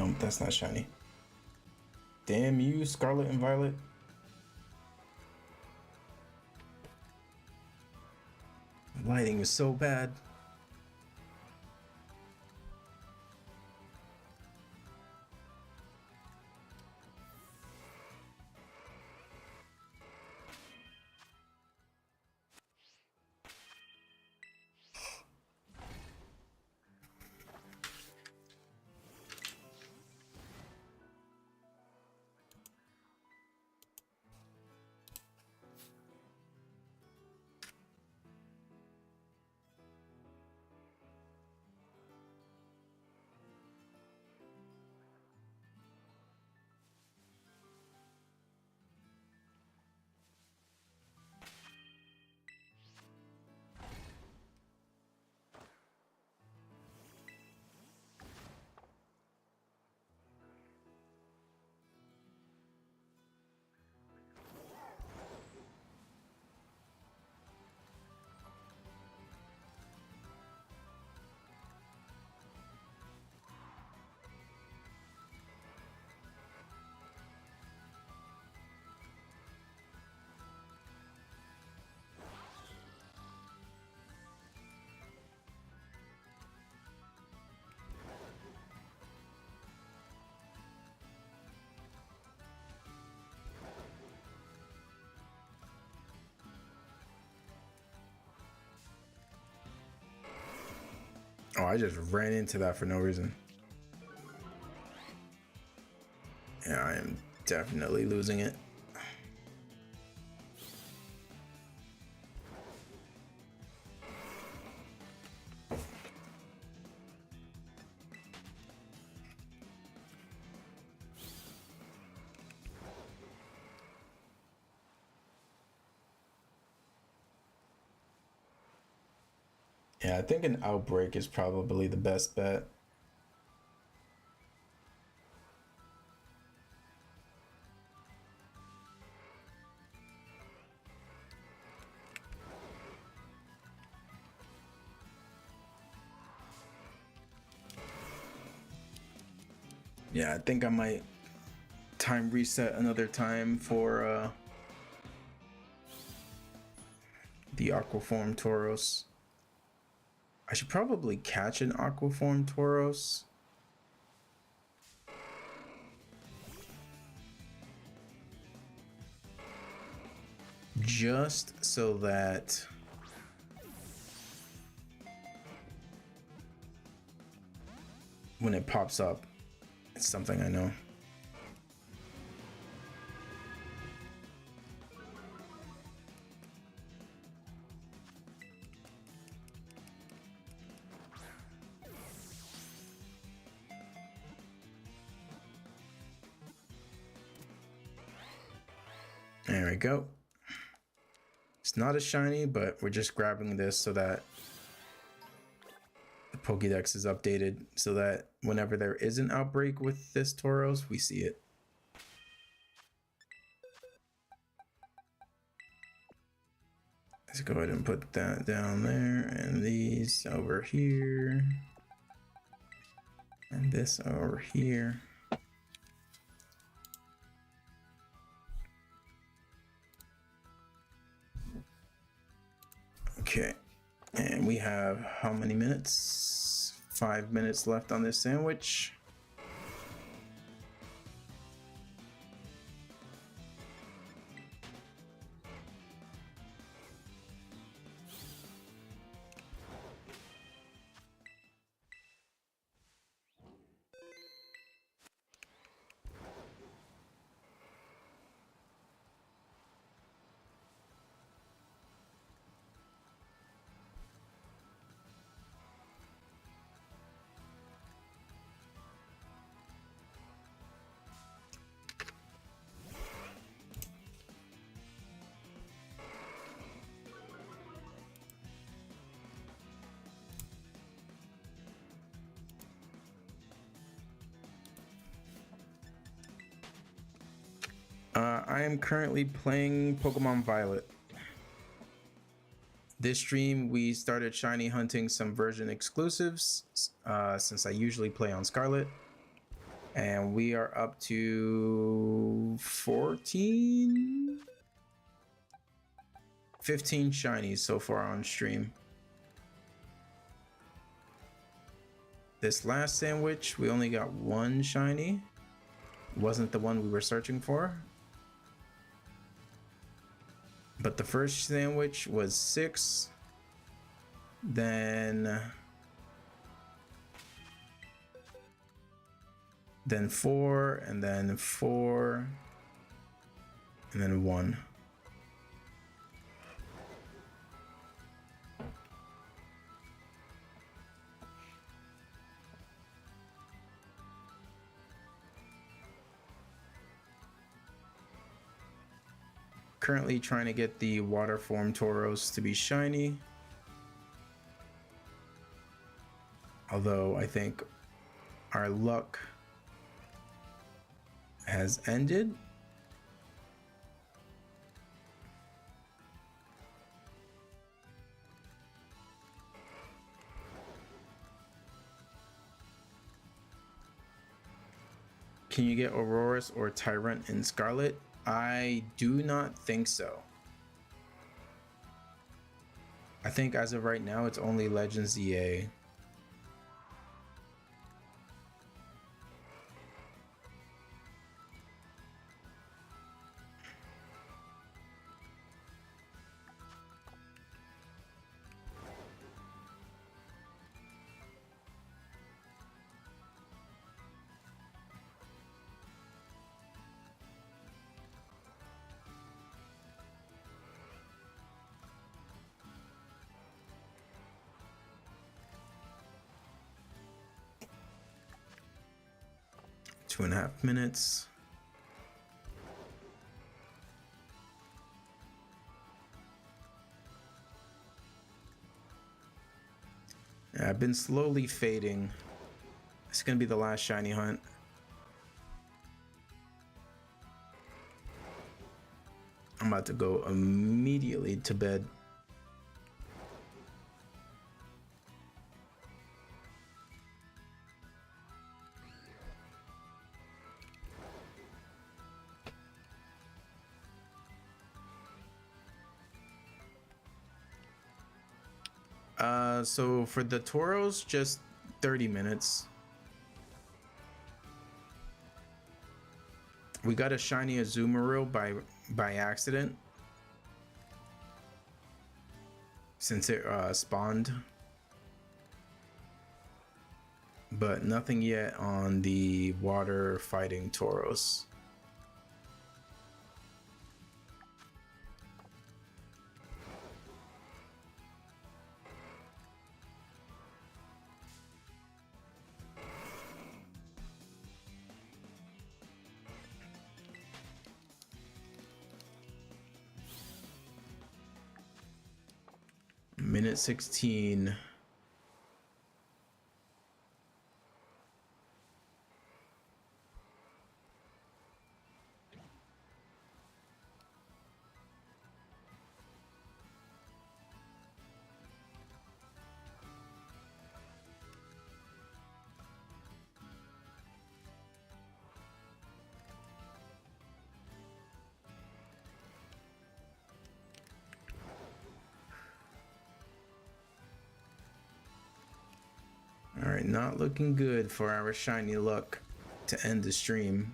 No, that's not shiny. Damn you, Scarlet and Violet. Lighting is so bad. Oh, I just ran into that for no reason. Yeah, I am definitely losing it. Yeah, I think an outbreak is probably the best bet. Yeah, I think I might time reset another time for the Aquaform Tauros. I should probably catch an Aquaform Tauros. Just so that when it pops up, it's something I know. There we go. It's not a shiny, but we're just grabbing this so that the Pokédex is updated so that whenever there is an outbreak with this Tauros, we see it. Let's go ahead and put that down there, and these over here, and this over here. Okay, and we have how many minutes? 5 minutes left on this sandwich. I am currently playing Pokemon Violet. This stream, we started shiny hunting some version exclusives since I usually play on Scarlet. And we are up to 15 shinies so far on stream. This last sandwich, we only got one shiny. It wasn't the one we were searching for. But the first sandwich was 6. Then 4, and then 4, and then 1. Currently trying to get the water form Tauros to be shiny. Although I think our luck has ended. Can you get Auroras or Tyrant in Scarlet? I do not think so. I think as of right now, it's only Legends EA. Two and a half minutes. Yeah, I've been slowly fading. It's gonna be the last shiny hunt. I'm about to go immediately to bed. So for the Tauros, just 30 minutes. We got a shiny Azumarill by accident, since it spawned, but nothing yet on the water fighting Tauros. Minute 16. All right, not looking good for our shiny luck to end the stream.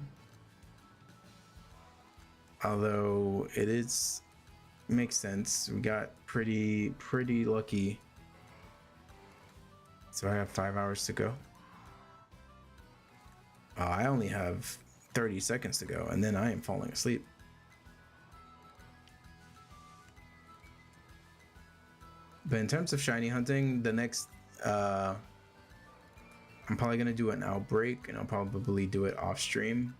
Although it makes sense. We got pretty lucky. So I have 5 hours to go. I only have 30 seconds to go, and then I am falling asleep. But in terms of shiny hunting, the next I'm probably gonna do an outbreak, and I'll probably do it off stream.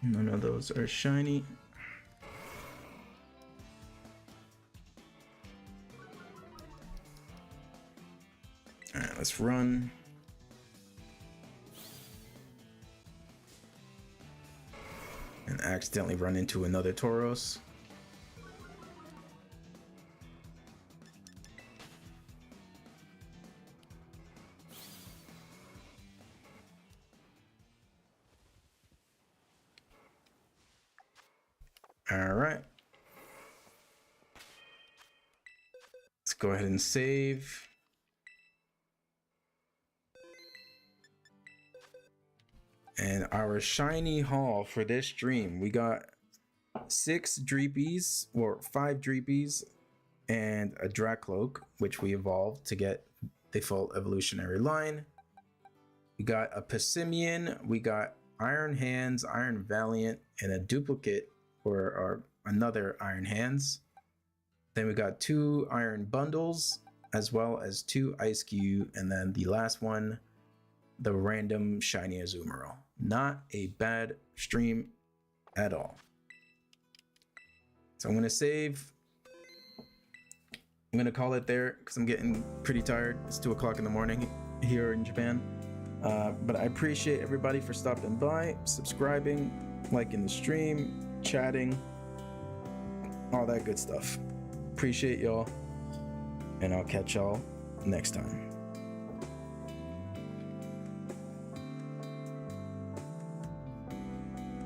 None of those are shiny. All right, let's run. And accidentally run into another Tauros. All right. Let's go ahead and save. And our shiny haul for this stream, we got 6 Dreepies, or 5 Dreepies, and a Dracloak, which we evolved to get the full evolutionary line. We got a Passimian, we got Iron Hands, Iron Valiant, and a duplicate or another Iron Hands. Then we got 2 Iron Bundles, as well as 2 Ice Cube, and then the last one, the random shiny Azumarill. Not a bad stream at all. So I'm gonna save. I'm gonna call it there because I'm getting pretty tired. It's 2 o'clock in the morning here in Japan. But I appreciate everybody for stopping by, subscribing, liking the stream, chatting, all that good stuff. Appreciate y'all, and I'll catch y'all next time.